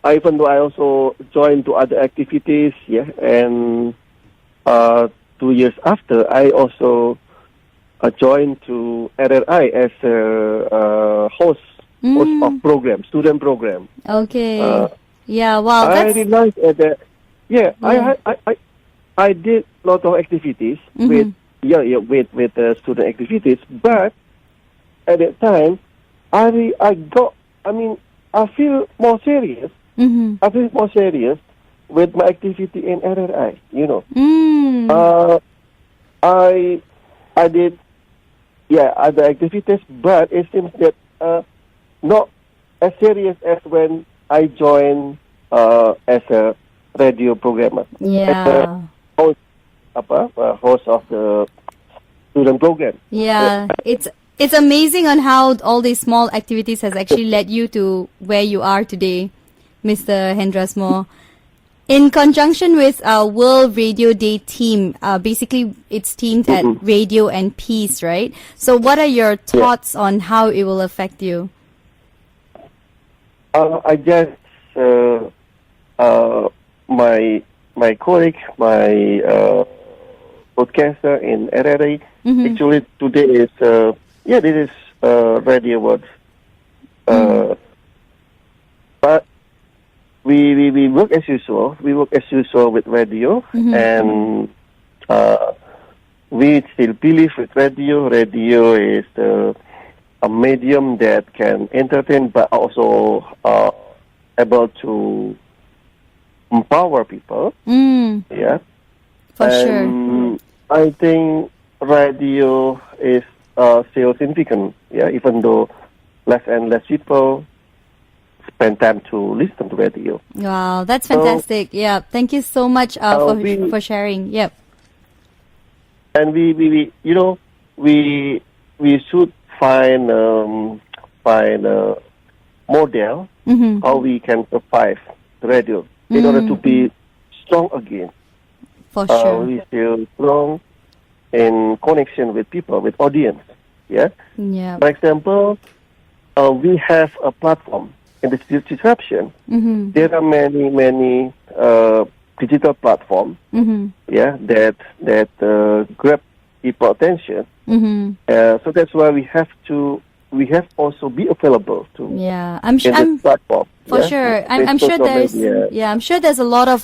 S11: even though I also joined to other activities, and 2 years after, I also joined to RRI as a host of program, student program.
S6: Okay. Wow.
S11: I realized that I did a lot of activities with student activities, but at that time, I feel more serious. I feel more serious with my activity in RRI. I did other activities, but it seems that not as serious as when I joined as a radio programmer.
S6: Yeah.
S11: As a host of the student program.
S6: Yeah, it's amazing on how all these small activities has actually led you to where you are today, Mr. Hendresmo. In conjunction with our World Radio Day theme, basically it's themed at radio and peace, right? So what are your thoughts on how it will affect you?
S11: I guess my colleague, my broadcaster in RRI, actually today is this is Radio World. But we work as usual. We work as usual with radio, and we still believe with radio. Radio is a medium that can entertain, but also able to empower people. Yeah,
S6: for sure.
S11: I think radio is still significant. Yeah, even though less and less people spend time to listen to radio.
S6: Wow, that's fantastic. Yeah, thank you so much for sharing. Yep.
S11: And we should find a model how we can survive the radio in order to be strong again.
S6: For sure.
S11: We still strong in connection with people, with audience. Yeah.
S6: Yeah.
S11: For example, we have a platform in the disruption. There are many digital platforms. That grab people attention. So that's why we have also be available to.
S6: Yeah, I'm sure.
S11: This platform.
S6: For sure, I'm sure there's. I'm sure there's a lot of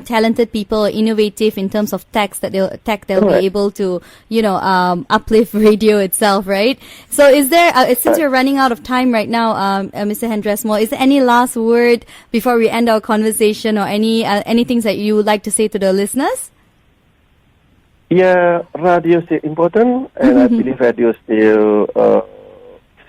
S6: talented people, innovative in terms of tech they'll be able to uplift radio itself, right? So, is there since we're running out of time right now, Mr. Hendresmo, is there any last word before we end our conversation, or any things that you would like to say to the listeners?
S11: Yeah, radio is still important, and I believe radio is still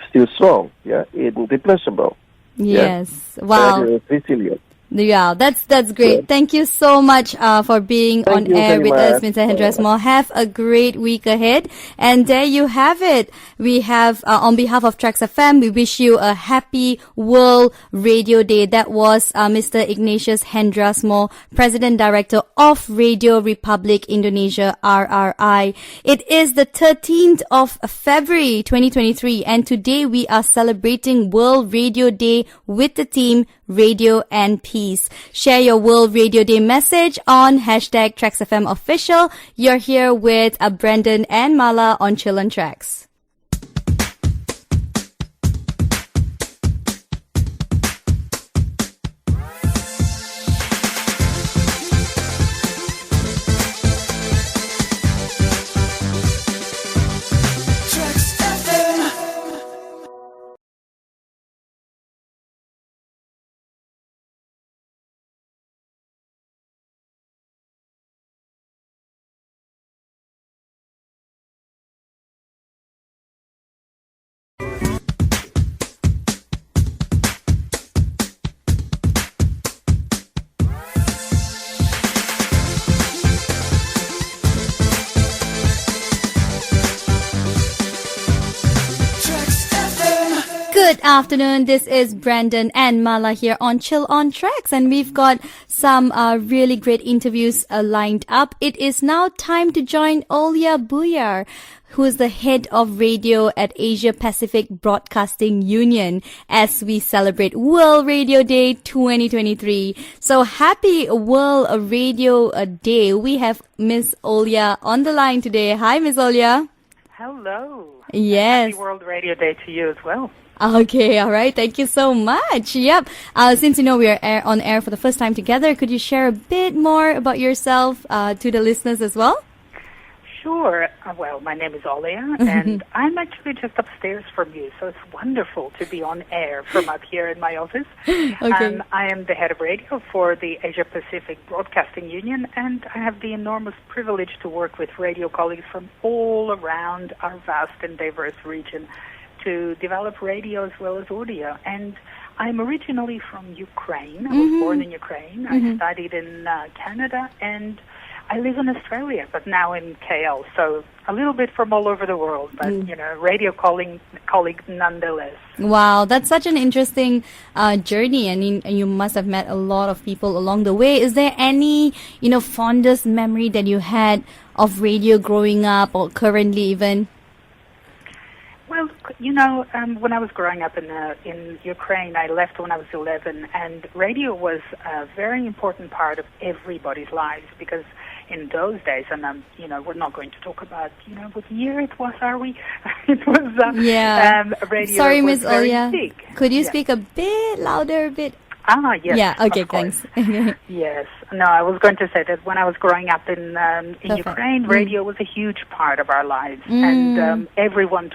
S11: still strong, irreplaceable.
S6: Yes. Wow.
S11: Very resilient.
S6: Yeah, that's great. Thank you so much for being
S11: Thank
S6: on
S11: you
S6: air
S11: very
S6: with us,
S11: much.
S6: Mr. Hendra Small. Have a great week ahead. And there you have it. We have, on behalf of Trax FM, we wish you a happy World Radio Day. That was Mr. Ignatius Hendra Small, President Director of Radio Republic Indonesia, RRI. It is the 13th of February 2023, and today we are celebrating World Radio Day with the team Radio and Peace. Share your World Radio Day message on hashtag TraxFM Official. You're here with Brandon and Mala on Chill on Trax. Good afternoon. This is Brandon and Mala here on Chill on Trax, and we've got some really great interviews lined up. It is now time to join Olya Buyar, who is the head of radio at Asia Pacific Broadcasting Union, as we celebrate World Radio Day 2023. So happy World Radio Day. We have Miss Olya on the line today. Hi, Miss Olya.
S12: Hello.
S6: Yes.
S12: Happy World Radio Day to you as well.
S6: Okay, all right. Thank you so much. Yep. Since you know we are on air for the first time together, could you share a bit more about yourself to the listeners as well?
S12: Sure. Well, my name is Olya, and I'm actually just upstairs from you, so it's wonderful to be on air from up here in my office.
S6: Okay.
S12: I am the head of radio for the Asia Pacific Broadcasting Union, and I have the enormous privilege to work with radio colleagues from all around our vast and diverse region to develop radio as well as audio. And I'm originally from Ukraine. I was born in Ukraine. I studied in Canada, and I live in Australia, but now in KL. So a little bit from all over the world, but, you know, radio colleague nonetheless.
S6: Wow, that's such an interesting journey. I mean, you must have met a lot of people along the way. Is there any, fondest memory that you had of radio growing up or currently even?
S12: Well, when I was growing up in Ukraine, I left when I was 11, and radio was a very important part of everybody's lives, because in those days, and we're not going to talk about what year it was, are we? It was radio.
S6: Sorry,
S12: was
S6: Miss Olya.
S12: big.
S6: Could you speak a bit louder, a bit?
S12: Yes.
S6: Yeah. Okay.
S12: Of course.
S6: Thanks.
S12: Yes. No, I was going to say that when I was growing up in Ukraine, radio was a huge part of our lives, and everyone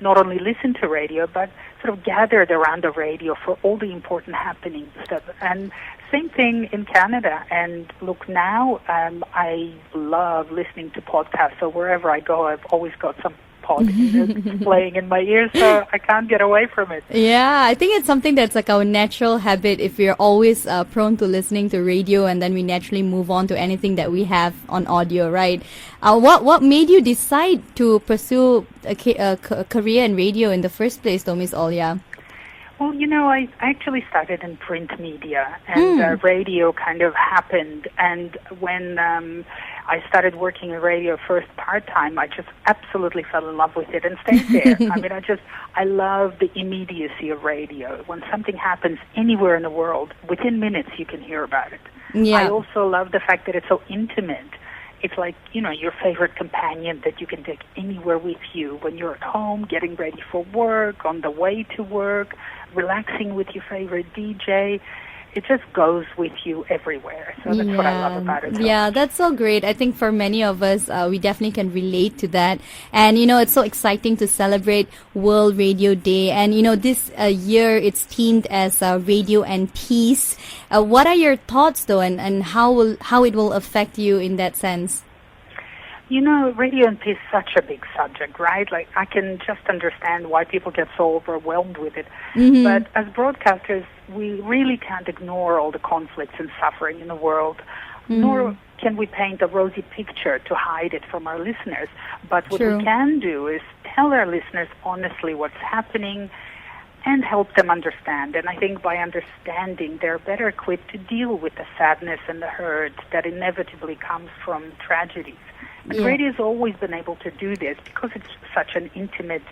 S12: not only listened to radio, but sort of gathered around the radio for all the important happenings. And same thing in Canada. And look, now I love listening to podcasts. So wherever I go, I've always got some playing in my ears, so I can't get away from it.
S6: Yeah, I think it's something that's like our natural habit. If we're always prone to listening to radio, and then we naturally move on to anything that we have on audio, right? What made you decide to pursue a career in radio in the first place, though, Miss Olya?
S12: Well, I actually started in print media, and radio kind of happened. And when I started working in radio first part-time, I just absolutely fell in love with it and stayed there. I mean, I love the immediacy of radio. When something happens anywhere in the world, within minutes you can hear about it.
S6: Yeah.
S12: I also love the fact that it's so intimate. It's like, your favorite companion that you can take anywhere with you when you're at home, getting ready for work, on the way to work, relaxing with your favorite DJ. It just goes with you everywhere. So that's what I love about it.
S6: Yeah, that's so great. I think for many of us, we definitely can relate to that. And, it's so exciting to celebrate World Radio Day. And, this year it's themed as Radio and Peace. What are your thoughts, though, and how it will affect you in that sense?
S12: You know, radio and peace is such a big subject, right? Like, I can just understand why people get so overwhelmed with it.
S6: Mm-hmm.
S12: But as broadcasters, we really can't ignore all the conflicts and suffering in the world, nor can we paint a rosy picture to hide it from our listeners. But what
S6: True.
S12: we can do is tell our listeners honestly what's happening and help them understand. And I think by understanding, they're better equipped to deal with the sadness and the hurt that inevitably comes from tragedies. And
S6: Yeah.
S12: radio has always been able to do this because it's such an intimate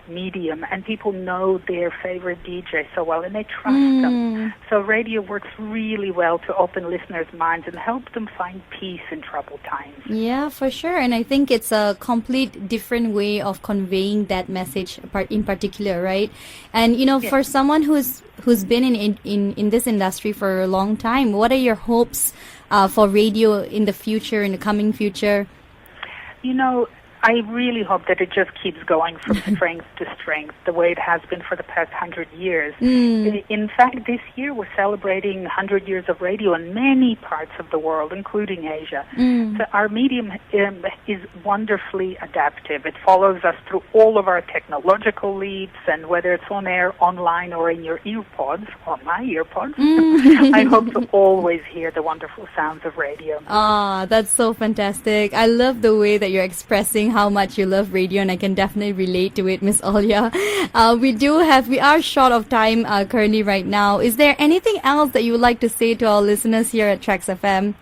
S12: medium, and people know their favorite DJ so well, and they trust them. So radio works really well to open listeners' minds and help them find peace in troubled times.
S6: Yeah, for sure. And I think it's a complete different way of conveying that message in particular, right? And, you know, for someone who's been in this industry for a long time, what are your hopes for radio in the future, in the coming future?
S12: You know, I really hope that it just keeps going from strength to strength, the way it has been for the past 100 years. In fact, this year we're celebrating 100 years of radio in many parts of the world, including Asia. So our medium is wonderfully adaptive. It follows us through all of our technological leaps, and whether it's on air, online, or in your earpods, or my earpods, I hope to always hear the wonderful sounds of radio.
S6: Ah, that's so fantastic. I love the way that you're expressing how much you love radio, and I can definitely relate to it, Miss Olya. We are short of time currently right now. Is there anything else that you would like to say to our listeners here at Trax FM?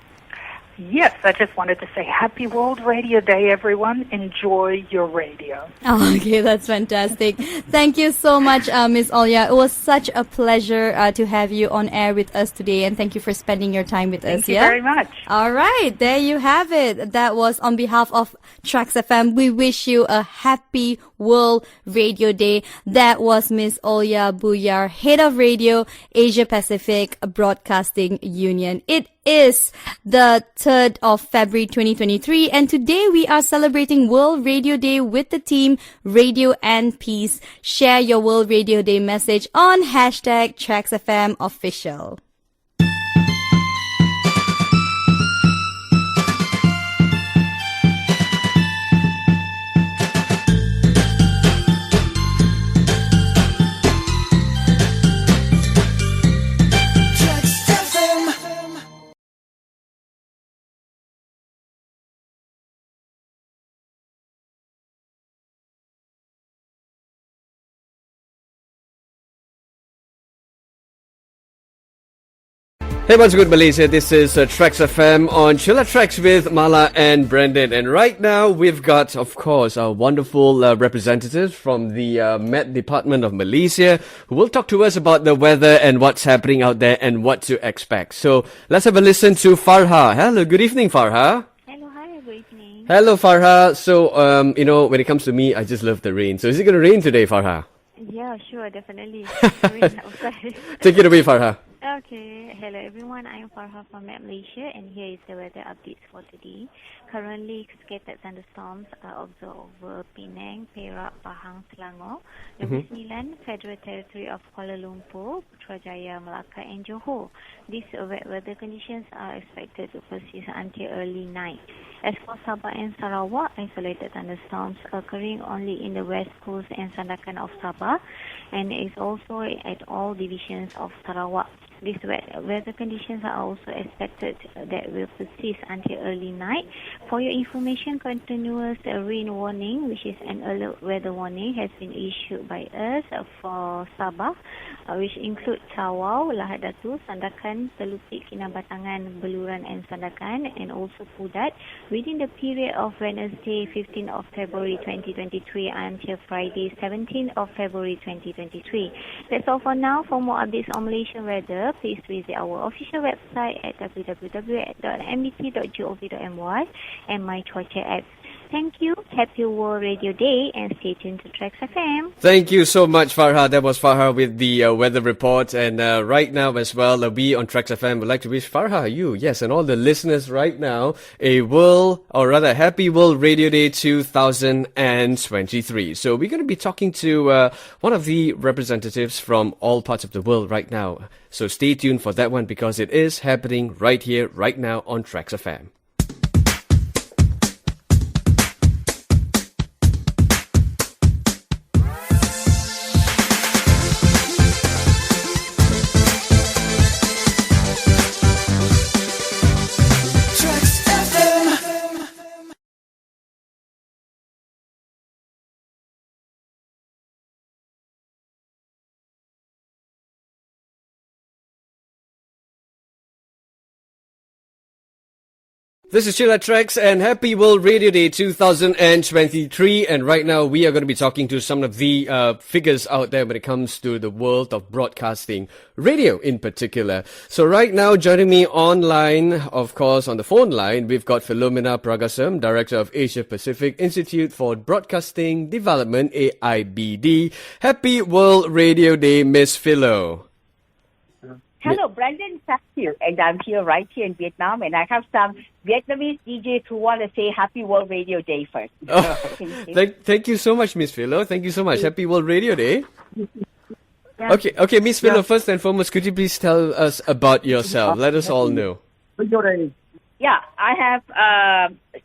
S12: Yes, I just wanted to say Happy World Radio Day, everyone. Enjoy your radio.
S6: Oh, okay, that's fantastic. Thank you so much, Miss Olya. It was such a pleasure to have you on air with us today, and thank you for spending your time with us.
S12: Thank you very much.
S6: All right, there you have it. That was on behalf of Trax FM. We wish you a happy World Radio Day. That was Miss Olya Buyar, Head of Radio, Asia Pacific Broadcasting Union. It is the 3rd of February 2023, and today we are celebrating World Radio Day with the team Radio and Peace. Share your World Radio Day message on hashtag TraxFM Official.
S8: Hey, what's good, Malaysia? This is Trax FM on Chilla Trax with Mala and Brendan. And right now, we've got, of course, our wonderful representatives from the Met Department of Malaysia who will talk to us about the weather and what's happening out there and what to expect. So let's have a listen to Farha. Hello, good evening, Farha.
S13: Hello, hi, good evening.
S8: Hello, Farha. So, when it comes to me, I just love the rain. So is it going to rain today, Farha?
S13: Yeah, sure, definitely. Rain outside.
S8: Take it away, Farha.
S13: Okay, hello everyone. I am Farha from Met Malaysia, and here is the weather updates for today. Currently, scattered thunderstorms are observed over Penang, Perak, Pahang, Selangor, Negeri Sembilan, Federal Territory of Kuala Lumpur, Putrajaya, Melaka, and Johor. These wet weather conditions are expected to persist until early night. As for Sabah and Sarawak, isolated thunderstorms occurring only in the west coast and Sandakan of Sabah, and is also at all divisions of Sarawak. These wet weather conditions are also expected that will persist until early night. For your information, continuous rain warning, which is an alert weather warning, has been issued by us for Sabah, which include Tawau, Lahad Datu, Sandakan, Telukik, Kinabatangan, Beluran and Sandakan, and also Pudat, within the period of Wednesday 15th of February 2023 until Friday 17th of February 2023. That's all for now. For more updates on Malaysian weather, please visit our official website at www.mbt.gov.my and My Cuaca app. Thank you. Happy World Radio Day, and stay tuned to Trax FM.
S8: Thank you so much, Farha. That was Farha with the weather report. And right now as well, we on Trax FM would like to wish Farha, you, yes, and all the listeners right now, a Happy World Radio Day 2023. So we're going to be talking to one of the representatives from all parts of the world right now. So stay tuned for that one, because it is happening right here, right now on Trax FM. This is Chilla Tracks and Happy World Radio Day 2023. And right now we are going to be talking to some of the figures out there when it comes to the world of broadcasting, radio in particular. So right now joining me online, of course, on the phone line, we've got Philomena Pragasam, Director of Asia Pacific Institute for Broadcasting Development, AIBD. Happy World Radio Day, Miss Philo.
S14: Hello, Brandon Sackhill, and I'm here right here in Vietnam, and I have some Vietnamese DJs who want to say Happy World Radio Day first.
S8: Oh, thank you so much, Miss Philo. Thank you so much. Happy World Radio Day.
S14: Yeah.
S8: Okay, Miss Philo, first and foremost, could you please tell us about yourself? Let us all know.
S14: Yeah, I have,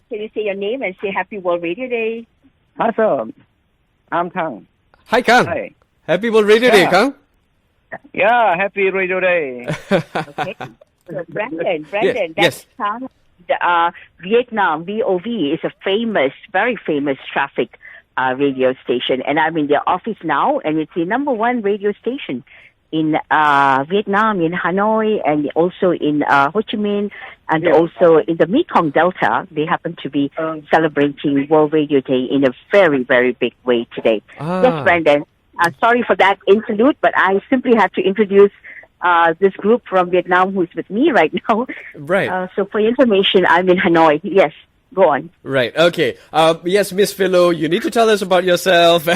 S14: can you say your name and say Happy World Radio Day?
S15: Hi, sir. I'm Kang.
S8: Hi, Kang.
S15: Hi.
S8: Happy World Radio Day, Kang.
S15: Yeah, Happy Radio Day.
S14: Okay. So Brandon,
S8: yes.
S14: That's Vietnam, VOV, is a very famous traffic radio station. And I'm in their office now, and it's the #1 radio station in Vietnam, in Hanoi, and also in Ho Chi Minh, and also in the Mekong Delta. They happen to be celebrating World Radio Day in a very, very big way today. Yes, Brandon. Sorry for that interlude, but I simply had to introduce this group from Vietnam who's with me right now.
S8: Right.
S14: So for your information, I'm in Hanoi. Yes, go on.
S8: Right. Okay. Yes, Miss Philo, you need to tell us about yourself.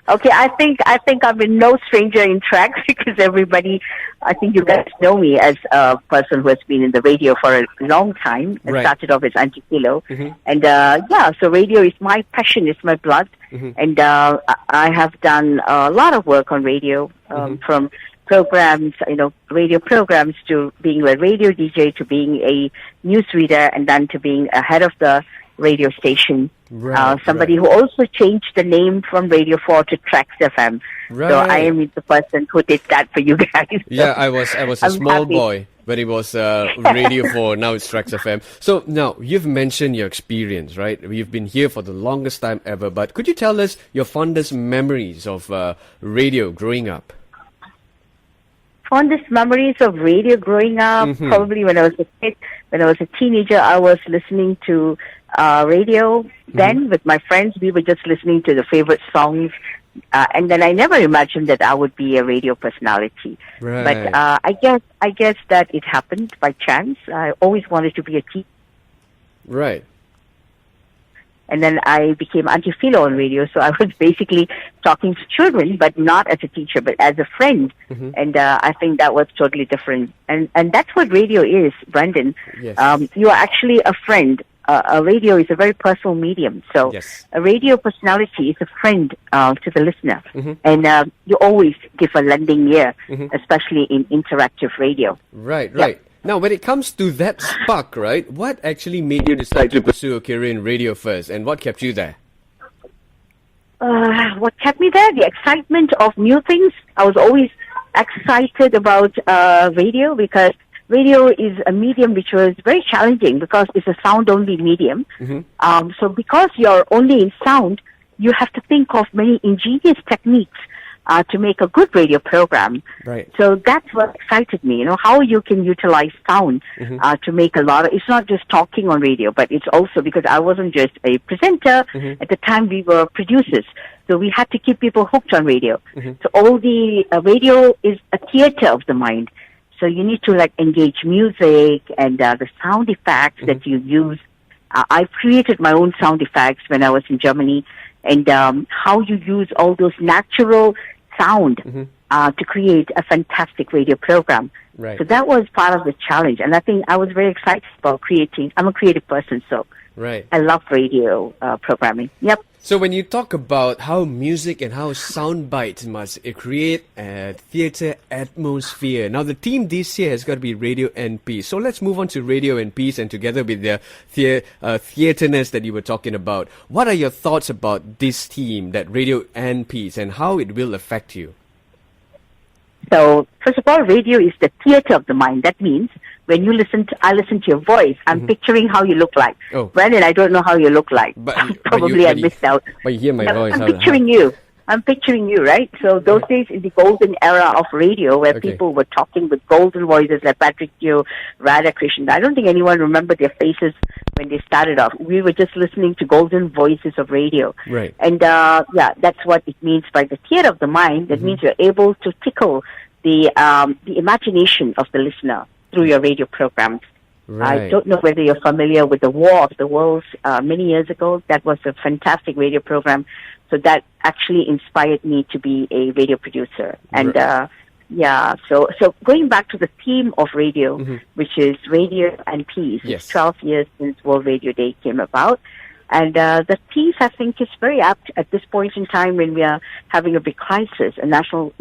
S14: Okay, I think I'm no stranger in tracks because everybody, I think you guys know me as a person who has been in the radio for a long time. I started off as Auntie Philo. And so radio is my passion, it's my blood. And I have done a lot of work on radio, from programs, radio programs, to being a radio DJ, to being a newsreader, and then to being a head of the radio station. Somebody who also changed the name from Radio 4 to Tracks FM. So I am the person who did that for you guys.
S8: Yeah, I was a small boy when it was Radio 4. Now it's Tracks FM. So now you've mentioned your experience, right? You've been here for the longest time ever. But could you tell us your fondest memories of radio growing up?
S14: Fondest memories of radio growing up, probably when I was a kid, when I was a teenager, I was listening to radio. Then with my friends, we were just listening to the favorite songs. And then I never imagined that I would be a radio personality. But I guess that it happened by chance. I always wanted to be a teacher.
S8: Right.
S14: And then I became Auntie Philo on radio, so I was basically talking to children, but not as a teacher, but as a friend. And I think that was totally different. And that's what radio is, Brandon.
S8: Yes.
S14: You are actually a friend. A radio is a very personal medium. So a radio personality is a friend to the listener. And you always give a lending ear, especially in interactive radio.
S8: Right. Now, when it comes to that spark, right, what actually made you decide to pursue a career in radio first, and what kept you there?
S14: What kept me there? The excitement of new things. I was always excited about radio because radio is a medium which was very challenging because it's a sound-only medium. So because you're only in sound, you have to think of many ingenious techniques to make a good radio program.
S8: Right.
S14: So that's what excited me, how you can utilize sound to make a lot of, it's not just talking on radio, but it's also because I wasn't just a presenter. At the time we were producers. So we had to keep people hooked on radio. So all the radio is a theater of the mind. So you need to engage music and the sound effects that you use. I've created my own sound effects when I was in Germany, and how you use all those natural sound to create a fantastic radio program.
S8: Right.
S14: So that was part of the challenge, and I think I was very excited about creating. I'm a creative person, so I love radio programming. Yep.
S8: So when you talk about how music and how sound bites must create a theatre atmosphere, now the team this year has got to be Radio and Peace. So let's move on to Radio and Peace, and together with the theatreness that you were talking about, what are your thoughts about this team, that Radio and Peace, and how it will affect you?
S14: So first of all, radio is the theatre of the mind. That means when I listen to your voice, I'm picturing how you look like.
S8: Oh.
S14: Brandon, I don't know how you look like. Probably I missed out.
S8: But you hear my voice.
S14: I'm picturing you. I'm picturing you, right? So those days in the golden era of radio where people were talking with golden voices like Patrick Teo, Radhakrishnan. I don't think anyone remembered their faces when they started off. We were just listening to golden voices of radio.
S8: Right.
S14: And that's what it means by the theater of the mind. That means you're able to tickle the imagination of the listener through your radio programs.
S8: Right.
S14: I don't know whether you're familiar with the War of the Worlds many years ago. That was a fantastic radio program. So that actually inspired me to be a radio producer. And so going back to the theme of radio, which is radio and peace.
S8: Yes.
S14: It's 12 years since World Radio Day came about. And the peace, I think, is very apt at this point in time when we are having a big crisis, international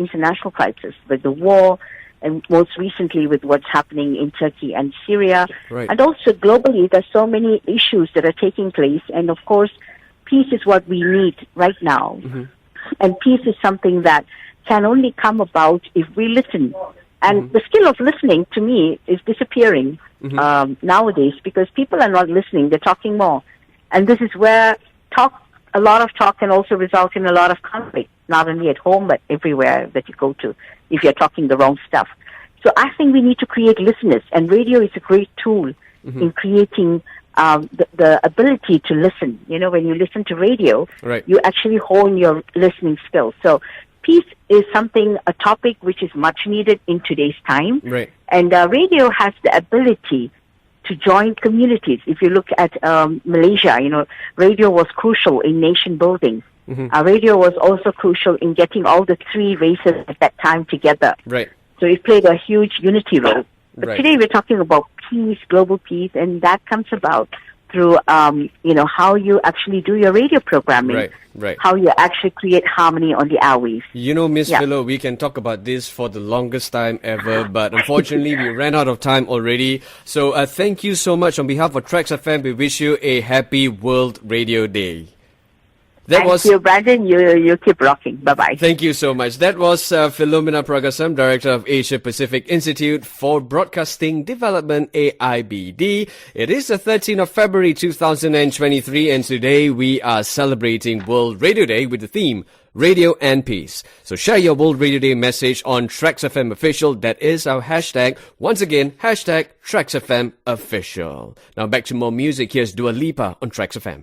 S14: crisis with the war, and most recently with what's happening in Turkey and Syria.
S8: Right.
S14: And also globally, there's so many issues that are taking place. And of course, peace is what we need right now. And peace is something that can only come about if we listen. And the skill of listening, to me, is disappearing nowadays because people are not listening. They're talking more. And this is where a lot of talk can also result in a lot of conflict, not only at home, but everywhere that you go to, if you're talking the wrong stuff. So I think we need to create listeners, and radio is a great tool in creating the ability to listen. You know, when you listen to radio, you actually hone your listening skills. So peace is a topic which is much needed in today's time.
S8: Right.
S14: And radio has the ability to join communities. If you look at Malaysia, you know, radio was crucial in nation building. Radio was also crucial in getting all the three races at that time together.
S8: Right.
S14: So it played a huge unity role. But
S8: Right.
S14: today we're talking about peace, global peace, and that comes about through, how you actually do your radio programming.
S8: Right.
S14: How you actually create harmony on the airwaves.
S8: You know, Miss Philo, we can talk about this for the longest time ever, but unfortunately, we ran out of time already. So thank you so much. On behalf of Trax FM, we wish you a happy World Radio Day.
S14: Thank you, Brandon. You keep rocking. Bye-bye.
S8: Thank you so much. That was Philomena Pragasam, Director of Asia Pacific Institute for Broadcasting Development, AIBD. It is the 13th of February 2023, and today we are celebrating World Radio Day with the theme Radio and Peace. So share your World Radio Day message on Trax FM Official. That is our hashtag. Once again, hashtag Trax FM Official. Now back to more music. Here's Dua Lipa on Trax FM.